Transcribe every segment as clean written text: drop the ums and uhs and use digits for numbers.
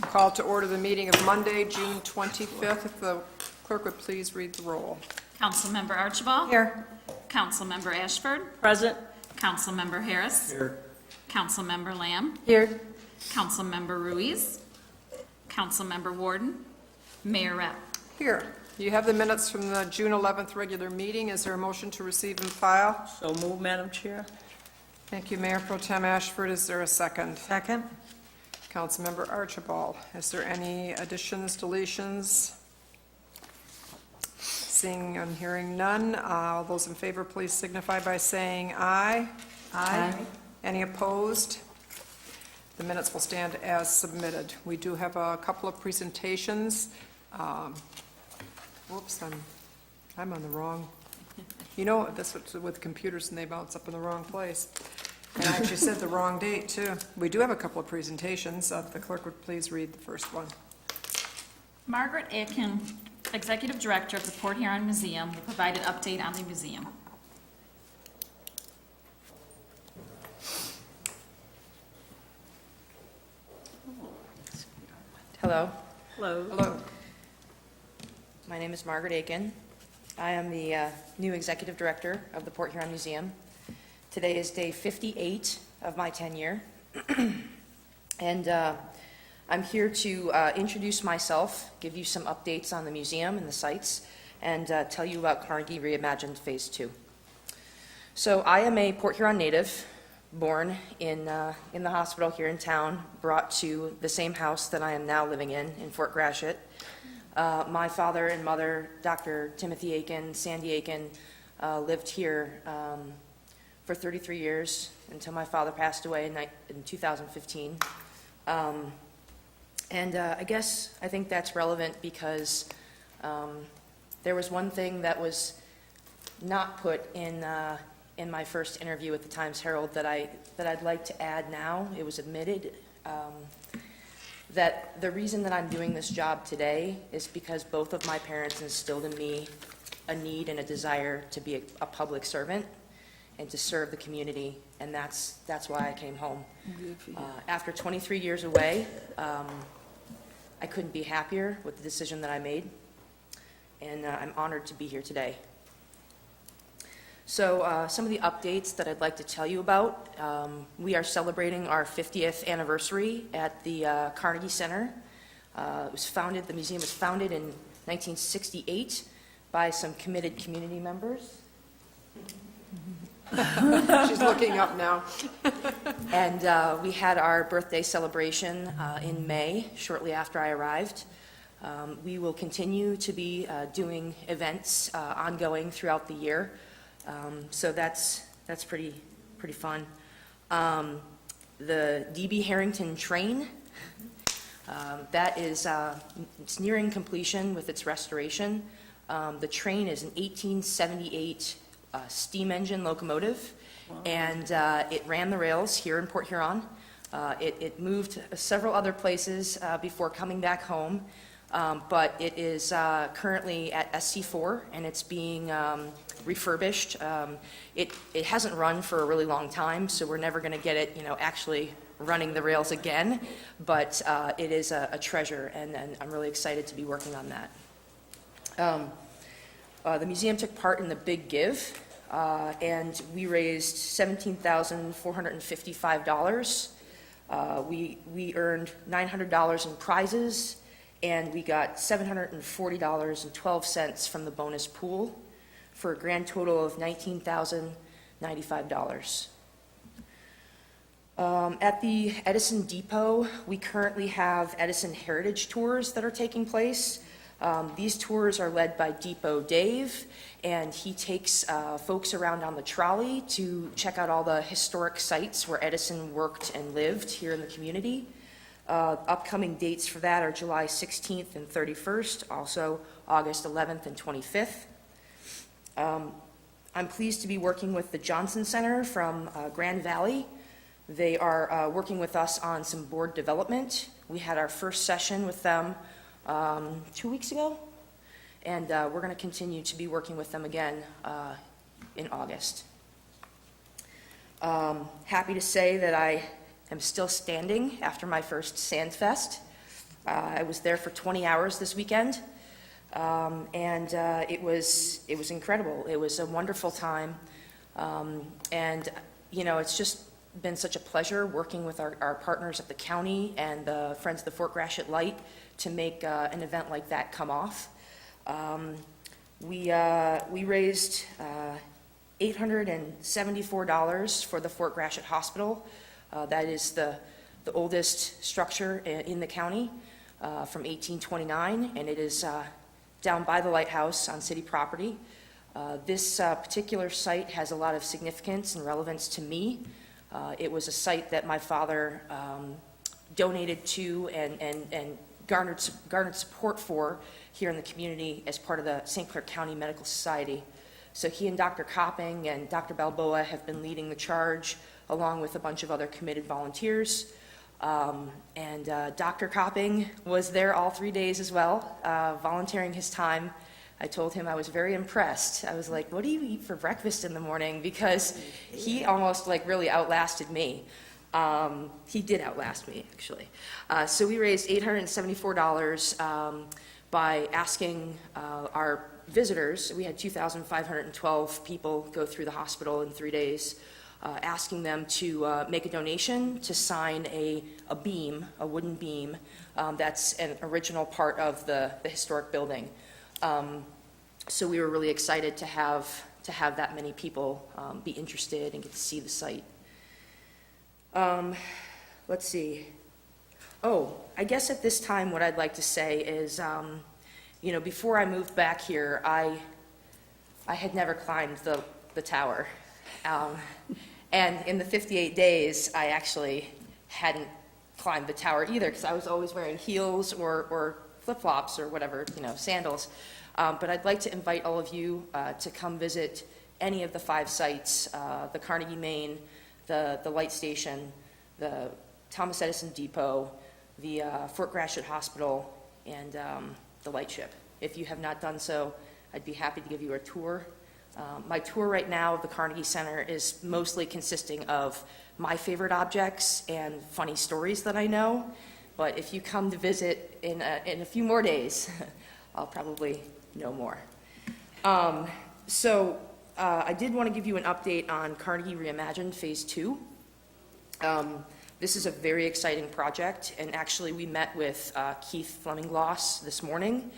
Call to order the meeting of Monday, June 25th. If the clerk would please read the roll. Councilmember Archibald. Here. Councilmember Ashford. Present. Councilmember Harris. Here. Councilmember Lamb. Here. Councilmember Ruiz. Councilmember Warden. Mayor Rapp. Here. You have the minutes from the June 11th regular meeting. Is there a motion to receive and file? So move, Madam Chair. Thank you, Mayor Pro Tem Ashford. Is there a second? Second. Councilmember Archibald. Is there any additions, deletions? Seeing and hearing none, all those in favor, please signify by saying aye. Aye. Any opposed? The minutes will stand as submitted. We do have a couple of presentations. Whoops, I'm on the wrong. You know, this with computers and they bounce up in the wrong place. And I actually said the wrong date, too. We do have a couple of presentations. If the clerk would please read the first one. Margaret Aiken, Executive Director of the Port Huron Museum, will provide an update on the museum. Hello, Hello. Hello. my name is Margaret Aiken. I am the new Executive Director of the Port Huron Museum. Today is day 58 of my tenure, and I'm here to introduce myself, give you some updates on the museum and the sites, and tell you about Carnegie Reimagined Phase 2. So I am a Port Huron native, born in the hospital here in town, brought to the same house that I am now living in Fort Gratiot. My father and mother, Dr. Timothy Aiken, Sandy Aiken, lived here for 33 years until my father passed away in 2015. I think that's relevant because there was one thing that was not put in my first interview with the Times-Herald that I'd like to add now. It was admitted that the reason that I'm doing this job today is because both of my parents instilled in me a need and a desire to be a public servant and to serve the community, and that's why I came home. After 23 years away, I couldn't be happier with the decision that I made, and I'm honored to be here today. So some of the updates that I'd like to tell you about, we are celebrating our 50th anniversary at the Carnegie Center. The museum was founded in 1968 by some committed community members. She's looking up now. And we had our birthday celebration in May, shortly after I arrived. We will continue to be doing events ongoing throughout the year. So that's pretty fun. The D.B. Harrington train, that is it's nearing completion with its restoration. The train is an 1878 steam engine locomotive, and it ran the rails here in Port Huron. It moved several other places before coming back home, but it is currently at SC4, and it's being refurbished. It hasn't run for a really long time, so we're never going to get it, actually running the rails again, but it is a treasure, and I'm really excited to be working on that. The museum took part in the Big Give, and we raised $17,455. We earned $900 in prizes, and we got $740.12 from the bonus pool for a grand total of $19,095. At the Edison Depot, we currently have Edison Heritage Tours that are taking place. These tours are led by Depot Dave, and he takes folks around on the trolley to check out all the historic sites where Edison worked and lived here in the community. Upcoming dates for that are July 16th and 31st, also August 11th and 25th. I'm pleased to be working with the Johnson Center from Grand Valley. They are working with us on some board development. We had our first session with them 2 weeks ago, and we're going to continue to be working with them again in August. Happy to say that I am still standing after my first Sandfest. I was there for 20 hours this weekend, and it was incredible. It was a wonderful time, and, you know, it's just been such a pleasure working with our partners at the county and the Friends of the Fort Gratiot Light to make an event like that come off. We raised $874 for the Fort Gratiot Hospital. That is the oldest structure in the county from 1829, and it is down by the lighthouse on city property. This particular site has a lot of significance and relevance to me. It was a site that my father donated to and garnered support for here in the community as part of the St. Clair County Medical Society. So he and Dr. Copping and Dr. Balboa have been leading the charge, along with a bunch of other committed volunteers. Dr. Copping was there all 3 days as well, volunteering his time. I told him I was very impressed. I was like, what do you eat for breakfast in the morning? Because he almost like really outlasted me. He did outlast me, actually. So we raised $874 by asking our visitors. We had 2,512 people go through the hospital in 3 days, asking them to make a donation to sign a beam, a wooden beam, that's an original part of the historic building. So we were really excited to have that many people be interested and get to see the site. Let's see. Oh, I guess at this time what I'd like to say is, you know, before I moved back here, I had never climbed the tower. And in the 58 days, I actually hadn't climbed the tower either, because I was always wearing heels or flip-flops or whatever, you know, sandals. But I'd like to invite all of you to come visit any of the 5 sites, the Carnegie Main, the Light Station, the Thomas Edison Depot, the Fort Gratiot Hospital, and the Lightship. If you have not done so, I'd be happy to give you a tour. My tour right now of the Carnegie Center is mostly consisting of my favorite objects and funny stories that I know. But if you come to visit in a few more days, I'll probably know more. I did want to give you an update on Carnegie Reimagined Phase 2. This is a very exciting project, and actually we met with Keith Fleming-Gloss this morning.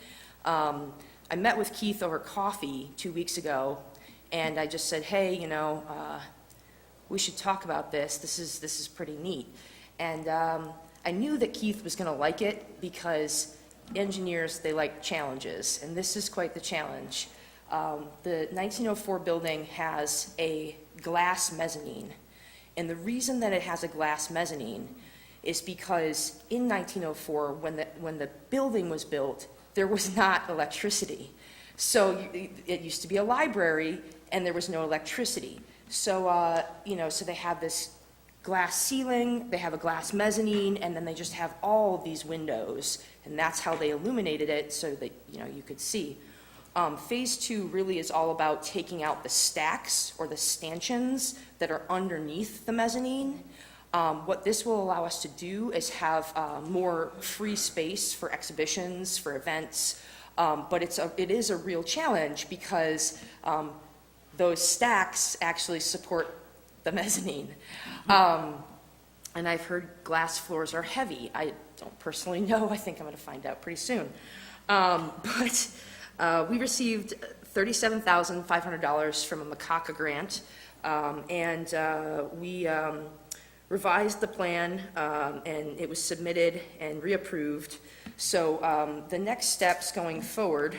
I met with Keith over coffee 2 weeks ago, and I just said, hey, you know, we should talk about this. This is pretty neat. And I knew that Keith was going to like it because engineers, they like challenges, and this is quite the challenge. The 1904 building has a glass mezzanine, and the reason that it has a glass mezzanine is because in 1904, when the building was built, there was not electricity. So it used to be a library, and there was no electricity. So, you know, so they have this glass ceiling, they have a glass mezzanine, and then they just have all of these windows, and that's how they illuminated it so that, you know, you could see. Phase 2 really is all about taking out the stacks or the stanchions that are underneath the mezzanine. What this will allow us to do is have more free space for exhibitions, for events, but it is a real challenge because those stacks actually support the mezzanine. And I've heard glass floors are heavy. I don't personally know. I think I'm going to find out pretty soon. But we received $37,500 from a Macaca grant, and we revised the plan, and it was submitted and reapproved. So the next steps going forward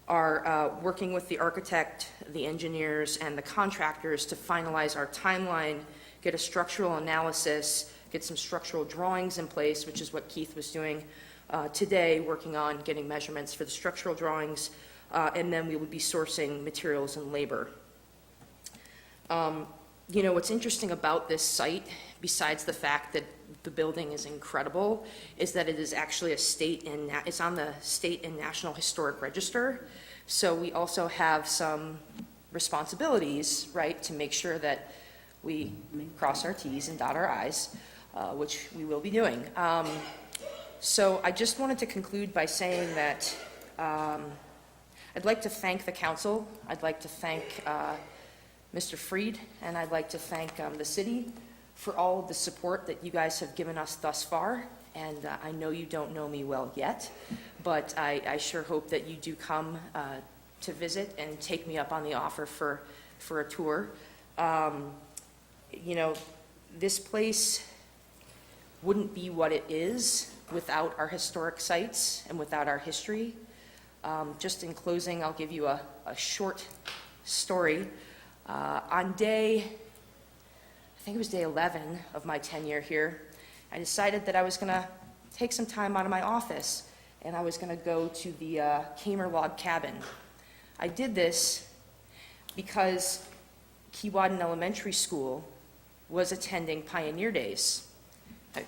are working with the architect, the engineers, and the contractors to finalize our timeline, get a structural analysis, get some structural drawings in place, which is what Keith was doing today, working on getting measurements for the structural drawings, and then we will be sourcing materials and labor. You know, what's interesting about this site, besides the fact that the building is incredible, is that it is actually it's on the state and national historic register. So we also have some responsibilities, right, to make sure that we cross our T's and dot our I's, which we will be doing. So I just wanted to conclude by saying that I'd like to thank the council. I'd like to thank Mr. Freed, and I'd like to thank the city for all of the support that you guys have given us thus far. And I know you don't know me well yet, but I sure hope that you do come to visit and take me up on the offer for a tour. You know, this place wouldn't be what it is without our historic sites and without our history. Just in closing, I'll give you a short story. On day, I think it was day 11 of my tenure here, I decided that I was going to take some time out of my office and I was going to go to the Kamer Log Cabin. I did this because Keewatin Elementary School was attending Pioneer Days.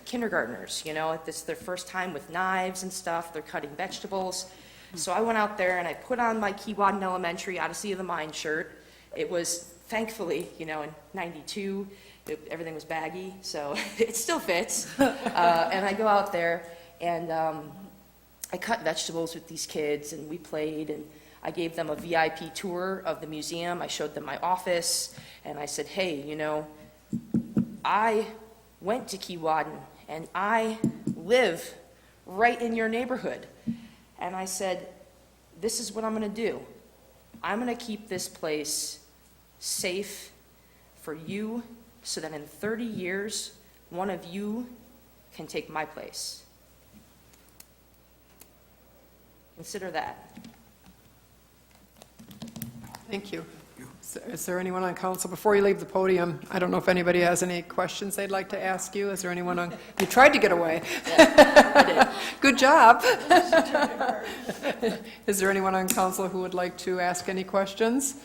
Kindergartners, you know, it's their first time with knives and stuff, they're cutting vegetables. So I went out there and I put on my Keewatin Elementary Odyssey of the Mind shirt. It was, thankfully, you know, in '92, everything was baggy, so it still fits. And I go out there and I cut vegetables with these kids and we played and I gave them a VIP tour of the museum. I showed them my office and I said, hey, you know, I went to Keewatin and I live right in your neighborhood. And I said, this is what I'm going to do. I'm going to keep this place safe for you so that in 30 years, one of you can take my place. Consider that. Thank you. Is there anyone on council, before you leave the podium, I don't know if anybody has any questions they'd like to ask you. Is there anyone on, you tried to get away. I did. Good job. Is there anyone on council who would like to ask any questions?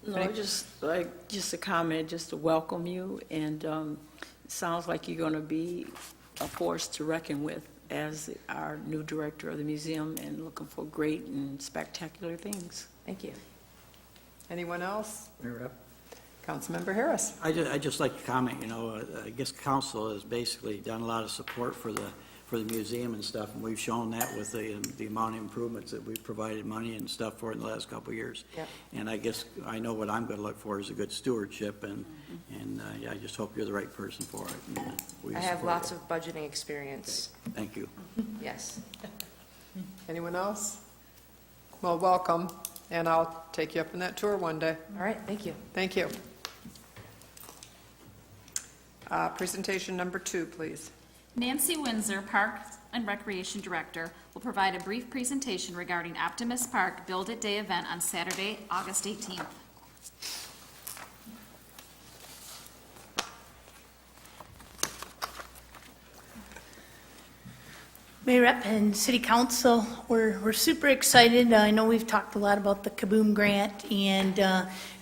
No, just a comment, just to welcome you, and it sounds like you're going to be a force to reckon with as our new director of the museum, and looking for great and spectacular things. Thank you. Anyone else? Mayor Rep. Councilmember Harris. I'd just like to comment, you know, I guess council has basically done a lot of support for the museum and stuff, and we've shown that with the amount of improvements that we've provided money and stuff for in the last couple of years. Yep. And I guess I know what I'm going to look for is a good stewardship, and yeah, I just hope you're the right person for it. And, we I have support lots it. of budgeting experience. Thank you. Yes. Anyone else? Well, welcome, and I'll take you up on that tour one day. All right, thank you. Thank you. Presentation number 2, please. Nancy Windsor, Park and Recreation Director, will provide a brief presentation regarding Optimist Park Build It Day event on Saturday, August 18th. Mayor Rep and City Council, we're super excited. I know we've talked a lot about the Kaboom Grant, and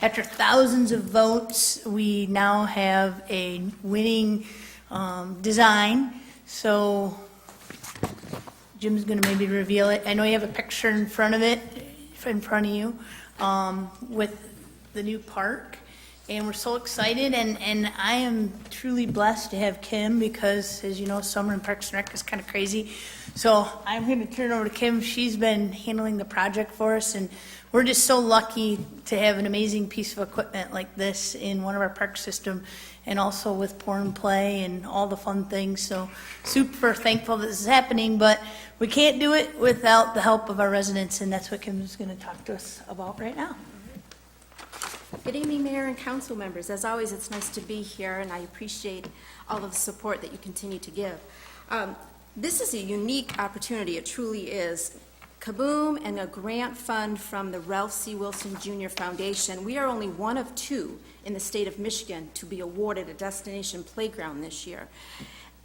after thousands of votes, we now have a winning design. So Jim's going to maybe reveal it. I know you have a picture in front of you, with the new park. And we're so excited, and I am truly blessed to have Kim, because, as you know, summer in Parks and Rec is kind of crazy. So I'm going to turn it over to Kim. She's been handling the project for us, and we're just so lucky to have an amazing piece of equipment like this in one of our park system, and also with pour and play and all the fun things. So super thankful that this is happening, but we can't do it without the help of our residents, and that's what Kim is going to talk to us about right now. Good evening, Mayor and council members. As always, it's nice to be here, and I appreciate all of the support that you continue to give. This is a unique opportunity, it truly is. Kaboom and a grant fund from the Ralph C. Wilson Jr. Foundation. We are only one of 2 in the state of Michigan to be awarded a destination playground this year.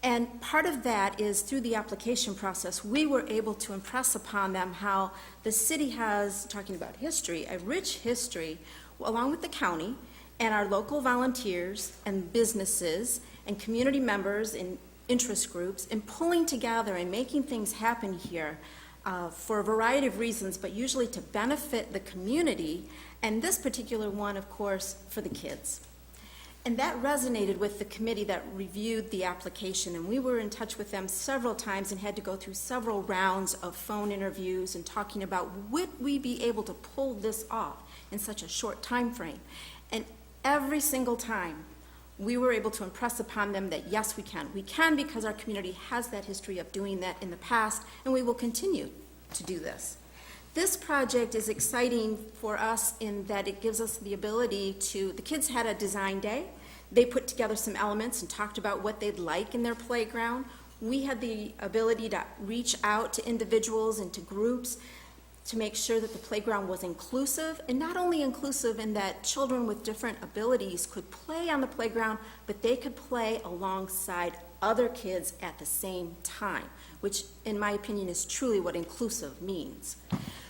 And part of that is through the application process, we were able to impress upon them how the city has, talking about history, a rich history, along with the county and our local volunteers and businesses and community members and interest groups in pulling together and making things happen here for a variety of reasons, but usually to benefit the community, and this particular one, of course, for the kids. And that resonated with the committee that reviewed the application, and we were in touch with them several times and had to go through several rounds of phone interviews and talking about would we be able to pull this off in such a short time frame. And every single time, we were able to impress upon them that yes, we can. We can because our community has that history of doing that in the past, and we will continue to do this. This project is exciting for us in that it gives us the ability to, the kids had a design day. They put together some elements and talked about what they'd like in their playground. We had the ability to reach out to individuals and to groups to make sure that the playground was inclusive, and not only inclusive in that children with different abilities could play on the playground, but they could play alongside other kids at the same time, which in my opinion is truly what inclusive means.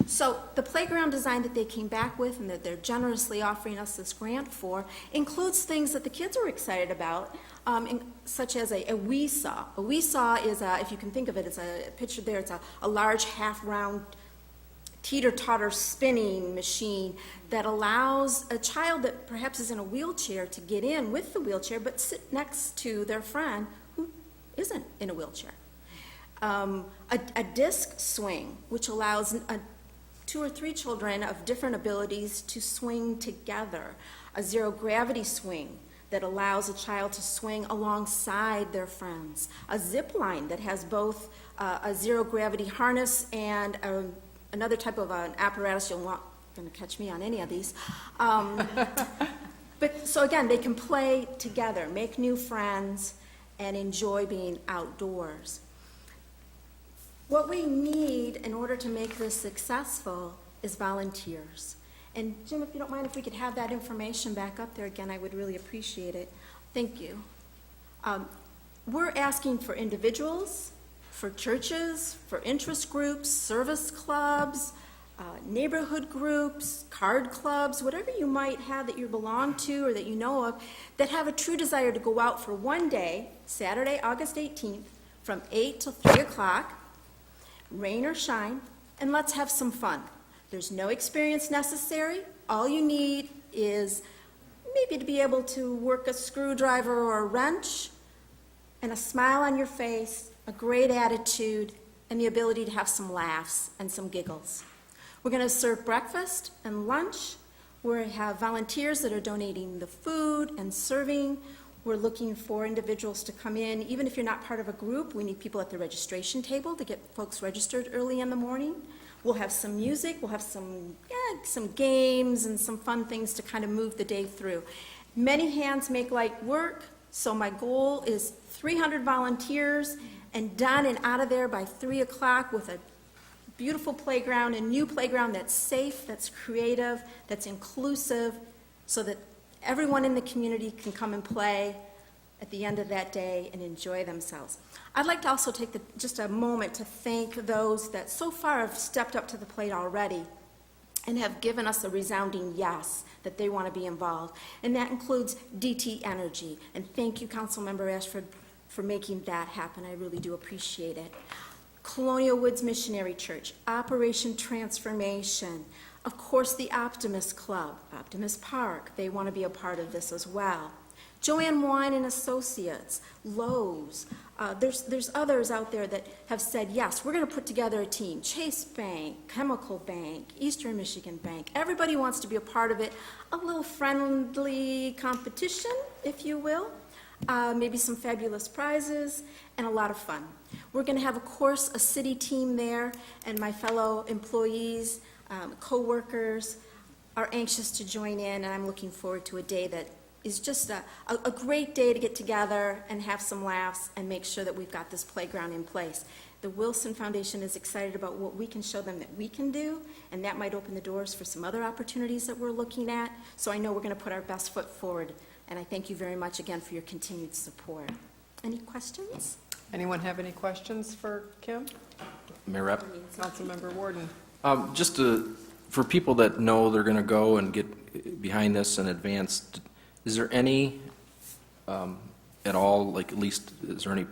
So the playground design that they came back with and that they're generously offering us this grant for includes things that the kids are excited about, such as a wee saw. A wee saw is, if you can think of it, it's a picture there, it's a large half-round teeter-totter spinning machine that allows a child that perhaps is in a wheelchair to get in with the wheelchair but sit next to their friend who isn't in a wheelchair. A disc swing, which allows 2 or 3 children of different abilities to swing together. A zero-gravity swing that allows a child to swing alongside their friends. A zip line that has both a zero-gravity harness and another type of an apparatus. You're not going to catch me on any of these. But so again, they can play together, make new friends, and enjoy being outdoors. What we need in order to make this successful is volunteers. And Jim, if you don't mind, if we could have that information back up there again, I would really appreciate it. Thank you. We're asking for individuals, for churches, for interest groups, service clubs, neighborhood groups, card clubs, whatever you might have that you belong to or that you know of, that have a true desire to go out for one day, Saturday, August 18th, from 8 till 3 o'clock, rain or shine, and let's have some fun. There's no experience necessary. All you need is maybe to be able to work a screwdriver or a wrench, and a smile on your face, a great attitude, and the ability to have some laughs and some giggles. We're going to serve breakfast and lunch. We have volunteers that are donating the food and serving. We're looking for individuals to come in. Even if you're not part of a group, we need people at the registration table to get folks registered early in the morning. We'll have some music. We'll have some games and some fun things to kind of move the day through. Many hands make light work, so my goal is 300 volunteers and done and out of there by 3 o'clock with a beautiful playground, a new playground that's safe, that's creative, that's inclusive, so that everyone in the community can come and play at the end of that day and enjoy themselves. I'd like to also take just a moment to thank those that so far have stepped up to the plate already and have given us a resounding yes, that they want to be involved. And that includes DT Energy. And thank you, Councilmember Ashford, for making that happen. I really do appreciate it. Colonial Woods Missionary Church, Operation Transformation, of course the Optimist Club, Optimist Park, they want to be a part of this as well. Joanne Wine and Associates, Lowe's, there's others out there that have said, yes, we're going to put together a team. Chase Bank, Chemical Bank, Eastern Michigan Bank, everybody wants to be a part of it. A little friendly competition, if you will. Maybe some fabulous prizes, and a lot of fun. We're going to have, of course, a city team there, and my fellow employees, co-workers are anxious to join in, and I'm looking forward to a day that is just a great day to get together and have some laughs and make sure that we've got this playground in place. The Wilson Foundation is excited about what we can show them that we can do, and that might open the doors for some other opportunities that we're looking at. So I know we're going to put our best foot forward, and I thank you very much again for your continued support. Any questions? Anyone have any questions for Kim? Mayor Rep, Councilmember Warden. for people that know they're going to go and get behind this in advance, is there any, at all, like at least, is there any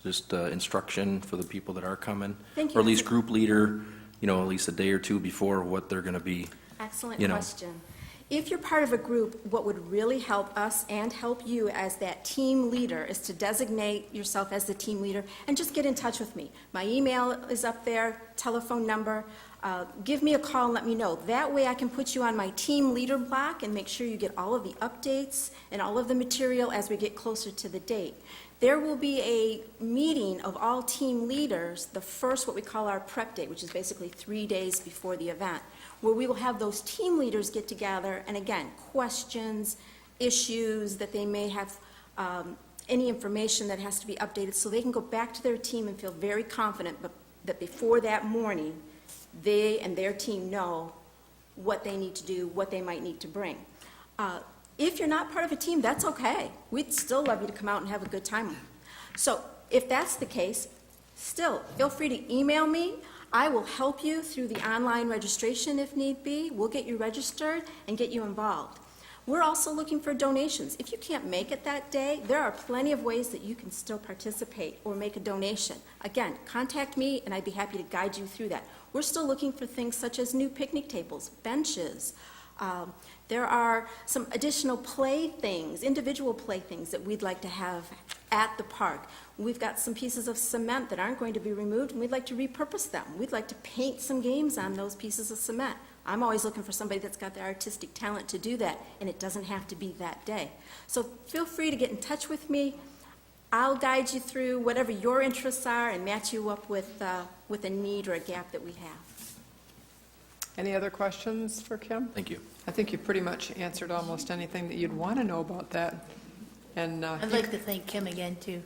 instruction for the people that are coming? Thank you. Or at least group leader, at least a day or two before what they're going to be? Excellent You know. question. If you're part of a group, what would really help us and help you as that team leader is to designate yourself as the team leader and just get in touch with me. My email is up there, telephone number. Give me a call and let me know. That way I can put you on my team leader block and make sure you get all of the updates and all of the material as we get closer to the date. There will be a meeting of all team leaders, the first, what we call our prep day, which is basically 3 days before the event, where we will have those team leaders get together, and again, questions, issues that they may have, any information that has to be updated, so they can go back to their team and feel very confident that before that morning, they and their team know what they need to do, what they might need to bring. If you're not part of a team, that's okay. We'd still love you to come out and have a good time. So if that's the case, still, feel free to email me. I will help you through the online registration if need be. We'll get you registered and get you involved. We're also looking for donations. If you can't make it that day, there are plenty of ways that you can still participate or make a donation. Again, contact me and I'd be happy to guide you through that. We're still looking for things such as new picnic tables, benches. There are some additional playthings, individual playthings that we'd like to have at the park. We've got some pieces of cement that aren't going to be removed, and we'd like to repurpose them. We'd like to paint some games on those pieces of cement. I'm always looking for somebody that's got the artistic talent to do that, and it doesn't have to be that day. So feel free to get in touch with me. I'll guide you through whatever your interests are and match you up with a need or a gap that we have. Any other questions for Kim? Thank you. I think you pretty much answered almost anything that you'd want to know about that. And I'd like to thank Kim again, too.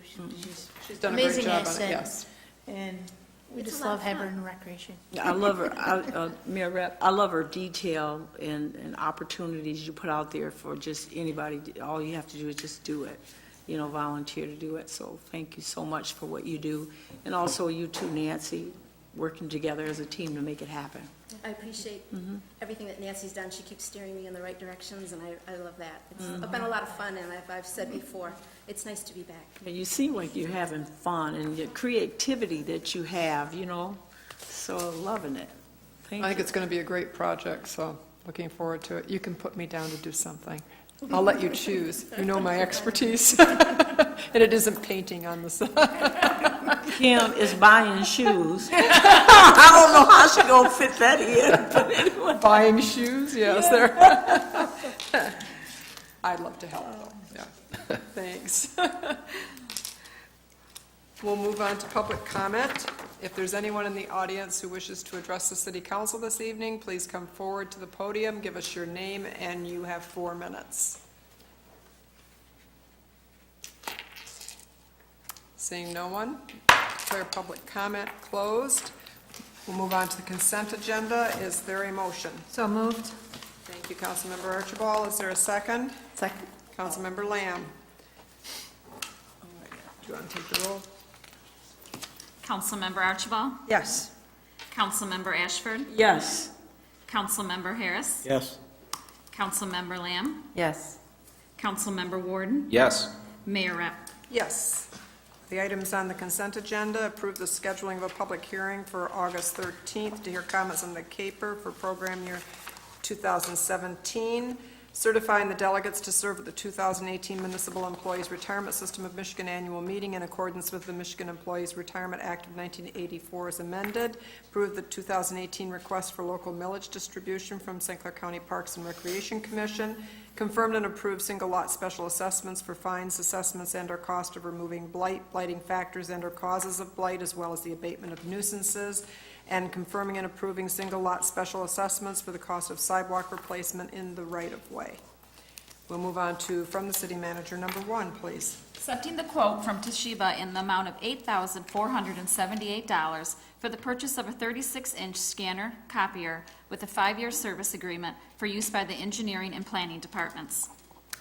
she's done a great amazing job on it, asset. yes. And we It's just a lot love of having her fun. in recreation. I love her, Mayor Rep, I love her detail and opportunities you put out there for just anybody. All you have to do is just do it, volunteer to do it. So thank you so much for what you do. And also you too, Nancy, working together as a team to make it happen. I appreciate everything that Nancy's done. She keeps steering me in the right directions, and I love that. It's been a lot of fun, and I've said before, it's nice to be back. And you seem like you're having fun and your creativity that you have, so loving it. Thank I think you. it's going to be a great project, so looking forward to it. You can put me down to do something. I'll let you choose. You know my expertise. And it isn't painting on the side. Kim is buying shoes. I don't know how she gonna fit that in, but anyway. Buying shoes, yes, there. I'd love to help, yeah. Thanks. We'll move on to public comment. If there's anyone in the audience who wishes to address the city council this evening, please come forward to the podium, give us your name, and you have 4 minutes. Seeing no one, declare public comment closed. We'll move on to the consent agenda. Is there a motion? So moved. Thank you, Councilmember Archibald. Is there a second? Second. Councilmember Lamb. Do you want to take the roll? Councilmember Archibald? Yes. Councilmember Ashford? Yes. Councilmember Harris? Yes. Councilmember Lamb? Yes. Councilmember Warden? Yes. Mayor Rep? Yes. The items on the consent agenda: approve the scheduling of a public hearing for August 13th to hear comments on the CAPER for program year 2017, certifying the delegates to serve at the 2018 Municipal Employees Retirement System of Michigan Annual Meeting in accordance with the Michigan Employees Retirement Act of 1984 as amended, approve the 2018 request for local millage distribution from St. Clair County Parks and Recreation Commission, confirmed and approved single lot special assessments for fines, assessments, and/or cost of removing blight, blighting factors, and/or causes of blight, as well as the abatement of nuisances, and confirming and approving single lot special assessments for the cost of sidewalk replacement in the right-of-way. We'll move on to, from the city manager, number 1, please. Accepting the quote from Toshiba in the amount of $8,478 for the purchase of a 36-inch scanner copier with a 5-year service agreement for use by the engineering and planning departments.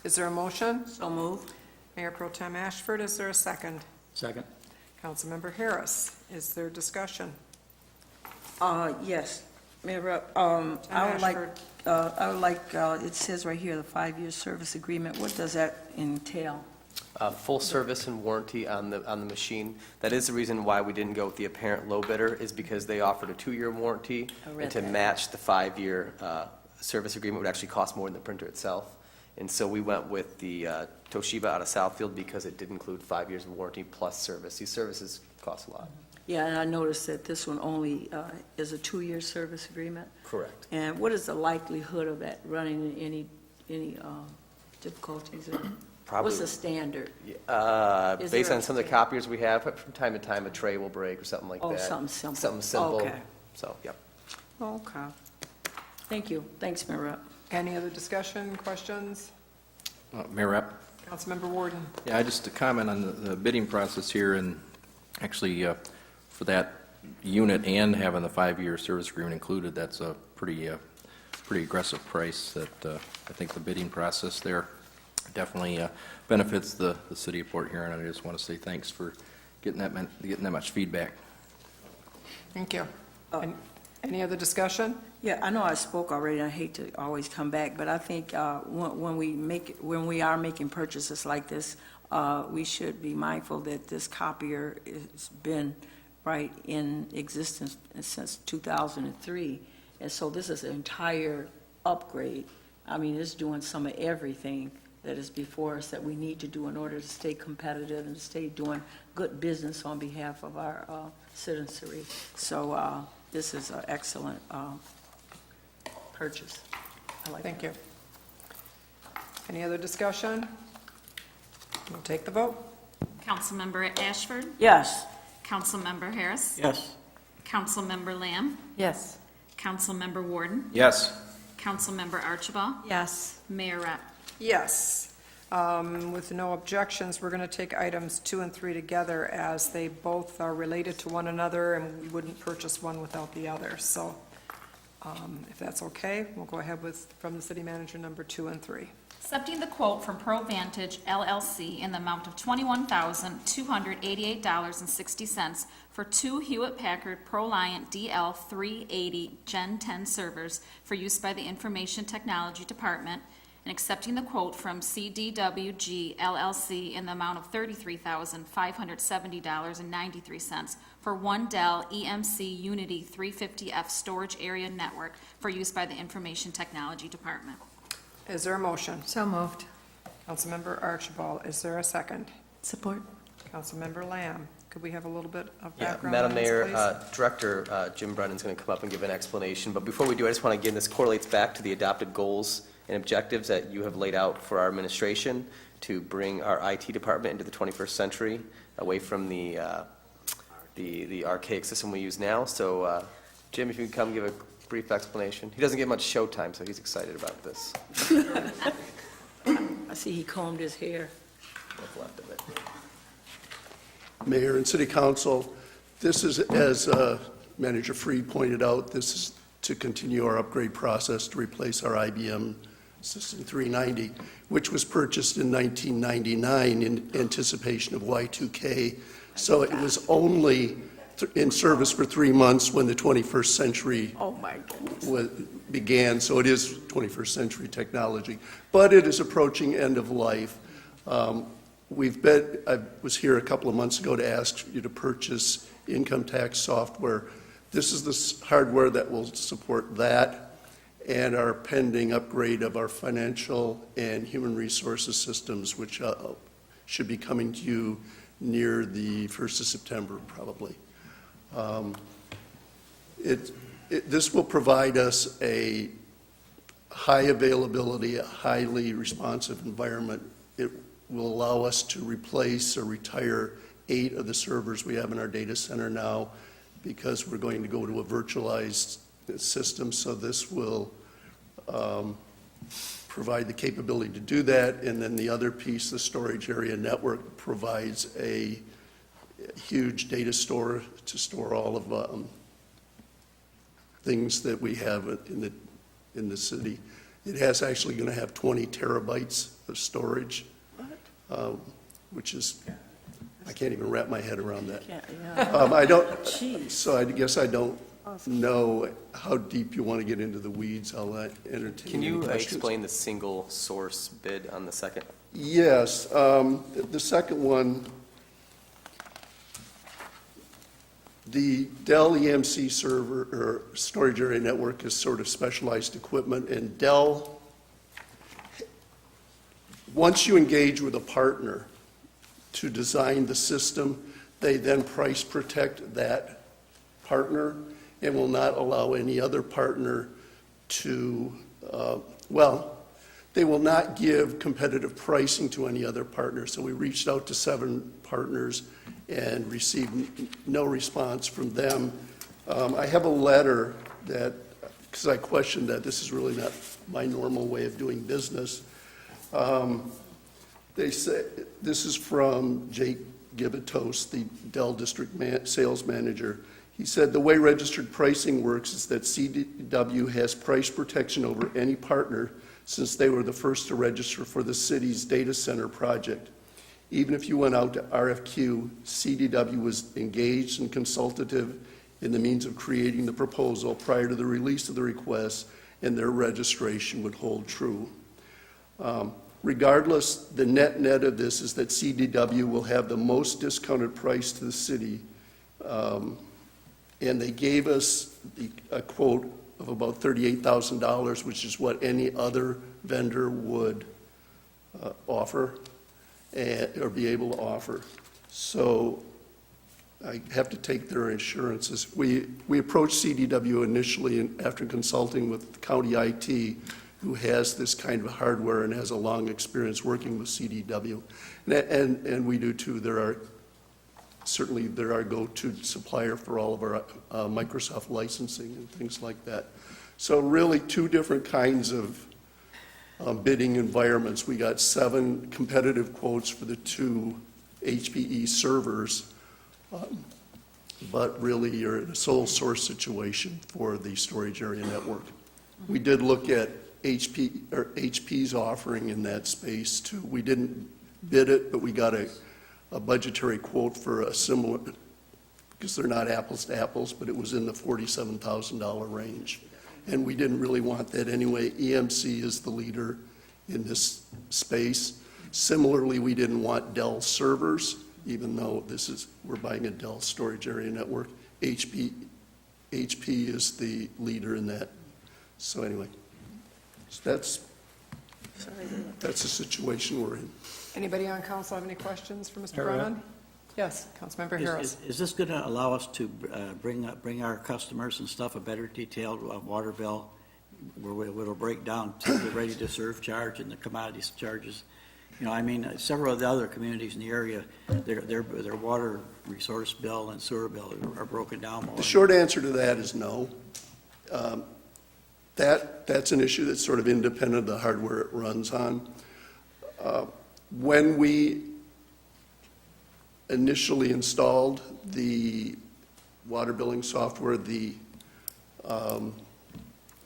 Is there a motion? So moved. Mayor Pro Tem Ashford, is there a second? Second. Councilmember Harris, is there discussion? Yes, Mayor Rep, Ashford. it says right here, the 5-year service agreement, what does that entail? Full service and warranty on the machine. That is the reason why we didn't go with the apparent low bidder, is because they offered a 2-year warranty I read and to that. match the 5-year service agreement would actually cost more than the printer itself. And so we went with the Toshiba out of Southfield because it did include 5 years of warranty plus service. These services cost a lot. Yeah, and I noticed that this one only is a 2-year service agreement. Correct. And what is the likelihood of that running into any difficulties? Or Probably. what's the standard? Is Based there on a some of the standard? copiers we have, from time to time, a tray will break or something like Oh, that. something simple. Something simple. Okay. So, yep. Okay. Thank you. Thanks, Mayor Rep. Any other discussion, questions? Mayor Rep? Councilmember Warden? Yeah, just to comment on the bidding process here, and actually, for that unit and having the 5-year service agreement included, that's a pretty aggressive price that I think the bidding process there definitely benefits the city of Port Huron, and I just want to say thanks for getting that much feedback. Thank you. Any other discussion? Yeah, I know I spoke already, and I hate to always come back, but I think when we are making purchases like this, we should be mindful that this copier has been in existence since 2003, and so this is an entire upgrade. I mean, it's doing some of everything that is before us that we need to do in order to stay competitive and stay doing good business on behalf of our citizenry. So this is an excellent purchase. I like Thank it. you. Any other discussion? We'll take the vote. Councilmember Ashford? Yes. Councilmember Harris? Yes. Councilmember Lamb? Yes. Councilmember Warden? Yes. Councilmember Archibald? Yes. Mayor Rep? Yes. With no objections, we're going to take items 2 and 3 together as they both are related to one another, and we wouldn't purchase one without the other. So if that's okay, we'll go ahead with, from the city manager, number 2 and 3. Accepting the quote from ProVantage LLC in the amount of $21,288.60 for 2 Hewlett-Packard ProLiant DL380 Gen 10 servers for use by the Information Technology Department, and accepting the quote from CDWG LLC in the amount of $33,570.93 for 1 Dell EMC Unity 350F storage area network for use by the Information Technology Department. Is there a motion? So moved. Councilmember Archibald, is there a second? Support. Councilmember Lamb, could we have a little bit of Yeah, background Madam on this, Mayor, please? Director Jim Brennan's going to come up and give an explanation. But before we do, I just want to, again, this correlates back to the adopted goals and objectives that you have laid out for our administration to bring our IT department into the 21st century, away from the archaic system we use now. So, Jim, if you can come give a brief explanation. He doesn't get much show time, so he's excited about this. I see he combed his hair. What's left of it. Mayor and City Council, this is, as Manager Freed pointed out, this is to continue our upgrade process to replace our IBM System 390, which was purchased in 1999 in anticipation of Y2K. So it was only in service for 3 months when the 21st century Oh, my goodness. began, so it is 21st century technology. But it is approaching end of life. I was here a couple of months ago to ask you to purchase income tax software. This is the hardware that will support that and our pending upgrade of our financial and human resources systems, which should be coming to you near the 1st of September, probably. This will provide us a high availability, a highly responsive environment. It will allow us to replace or retire 8 of the servers we have in our data center now, because we're going to go to a virtualized system. So this will provide the capability to do that. And then the other piece, the storage area network, provides a huge data store to store all of things that we have in the city. It has actually going to have 20 terabytes of storage, which is, I can't even wrap my head around that. I don't, so I guess I don't know how deep you want to get into the weeds. I'll entertain Can you any questions. explain the single source bid on the second? Yes, the second one, The Dell EMC server, or storage area network, is sort of specialized equipment, and Dell, once you engage with a partner to design the system, they then price protect that partner and will not allow any other partner to, they will not give competitive pricing to any other partner. So we reached out to 7 partners and received no response from them. I have a letter that, because I questioned that, this is really not my normal way of doing business. They say, this is from Jake Gibitos, the Dell District Sales Manager. He said, the way registered pricing works is that CDW has price protection over any partner since they were the first to register for the city's data center project. Even if you went out to RFQ, CDW was engaged and consultative in the means of creating the proposal prior to the release of the request, and their registration would hold true. Regardless, the net of this is that CDW will have the most discounted price to the city, and they gave us a quote of about $38,000, which is what any other vendor would offer or be able to offer. So I have to take their assurances. We approached CDW initially after consulting with county IT, who has this kind of hardware and has a long experience working with CDW. And we do too. They're our go-to supplier for all of our Microsoft licensing and things like that. So really 2 different kinds of bidding environments. We got 7 competitive quotes for the 2 HPE servers, but really you're in a sole source situation for the storage area network. We did look at HP's offering in that space too. We didn't bid it, but we got a budgetary quote for a similar, because they're not apples to apples, but it was in the $47,000 range. And we didn't really want that anyway. EMC is the leader in this space. Similarly, we didn't want Dell servers, even though we're buying a Dell storage area network. HP is the leader in that. So anyway, so that's the situation we're in. Anybody on council have any questions for Mr. Brennan? Yes, Councilmember Harris. Is this going to allow us to bring our customers and stuff a better detailed water bill, where it'll break down to the ready-to-serve charge and the commodities charges? You know, I mean, several of the other communities in the area, their water resource bill and sewer bill are broken down more. The short answer to that is no. That's an issue that's sort of independent of the hardware it runs on. When we initially installed the water billing software, the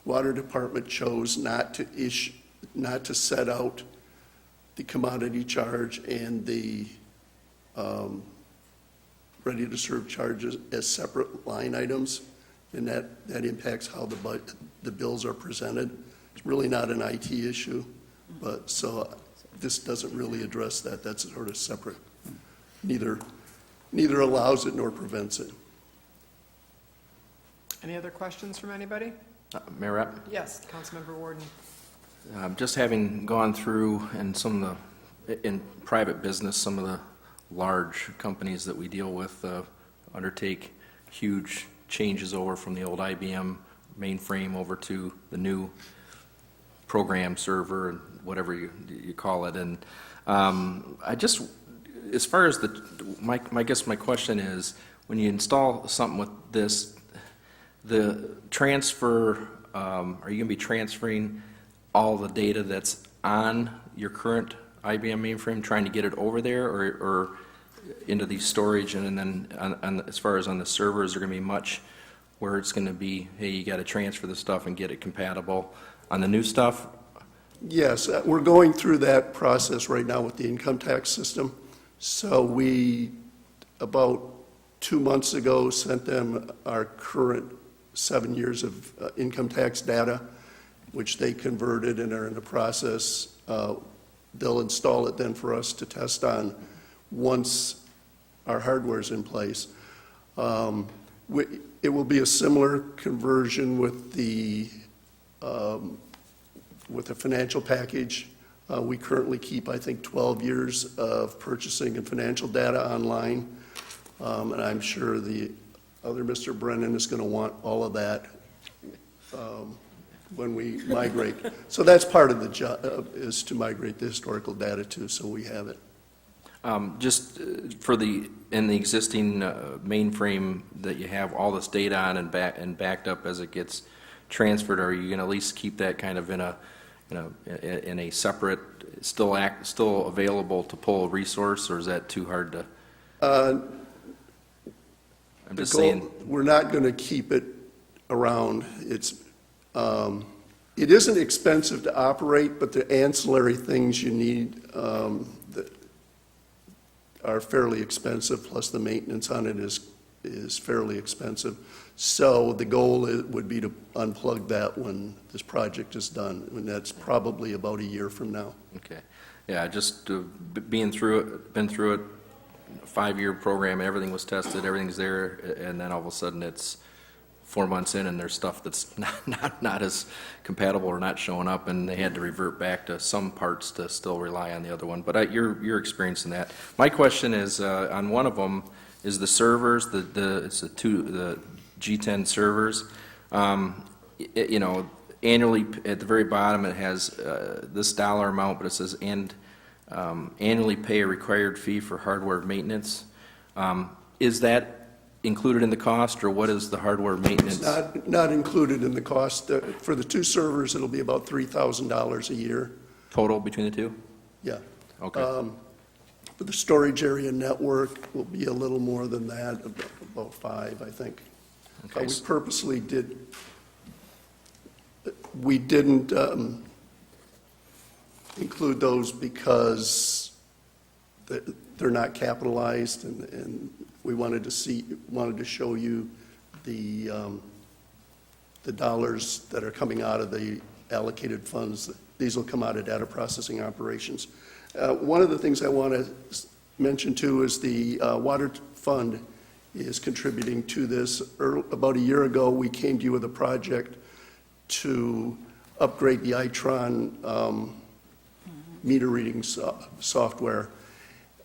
water department chose not to set out the commodity charge and the ready-to-serve charges as separate line items, and that impacts how the bills are presented. It's really not an IT issue, but so this doesn't really address that. That's sort of separate. Neither allows it nor prevents it. Any other questions from anybody? Mayor Rapp? Yes, Councilmember Warden. Just having gone through and in private business, some of the large companies that we deal with undertake huge changes over from the old IBM mainframe over to the new program server and whatever you call it. And I just, as far as I guess my question is, when you install something with this, the transfer, are you going to be transferring all the data that's on your current IBM mainframe, trying to get it over there, or into the storage? And then as far as on the server, is there going to be much where it's going to be, hey, you got to transfer the stuff and get it compatible on the new stuff? Yes, we're going through that process right now with the income tax system. So we, about 2 months ago, sent them our current 7 years of income tax data, which they converted and are in the process. They'll install it then for us to test on once our hardware's in place. It will be a similar conversion with the financial package. We currently keep, I think, 12 years of purchasing and financial data online, and I'm sure the other Mr. Brennan is going to want all of that when we migrate. So that's part of the job, is to migrate the historical data too, so we have it. Just in the existing mainframe that you have all this data on and backed up as it gets transferred, are you going to at least keep that kind of in a separate, still available to pull a resource, or is that too hard to? I'm just saying. We're not going to keep it around. It isn't expensive to operate, but the ancillary things you need that are fairly expensive, plus the maintenance on it is fairly expensive. So the goal would be to unplug that when this project is done, and that's probably about a year from now. Okay. Yeah, just been through it, 5-year program, everything was tested, everything's there, and then all of a sudden it's 4 months in and there's stuff that's not as compatible or not showing up, and they had to revert back to some parts to still rely on the other one. But you're experiencing that. My question is, on one of them is the servers, it's the G10 servers. Annually, at the very bottom, it has this dollar amount, but it says, annually pay a required fee for hardware maintenance. Is that included in the cost, or what is the hardware maintenance? It's not included in the cost. For the 2 servers, it'll be about $3,000 a year. Total between the two? Yeah. Okay. For the storage area network will be a little more than that, about 5, I think. Okay. We purposely we didn't include those because they're not capitalized, and we wanted to show you the dollars that are coming out of the allocated funds. These will come out of data processing operations. One of the things I want to mention too is the water fund is contributing to this. About a year ago, we came to you with a project to upgrade the Itron meter reading software.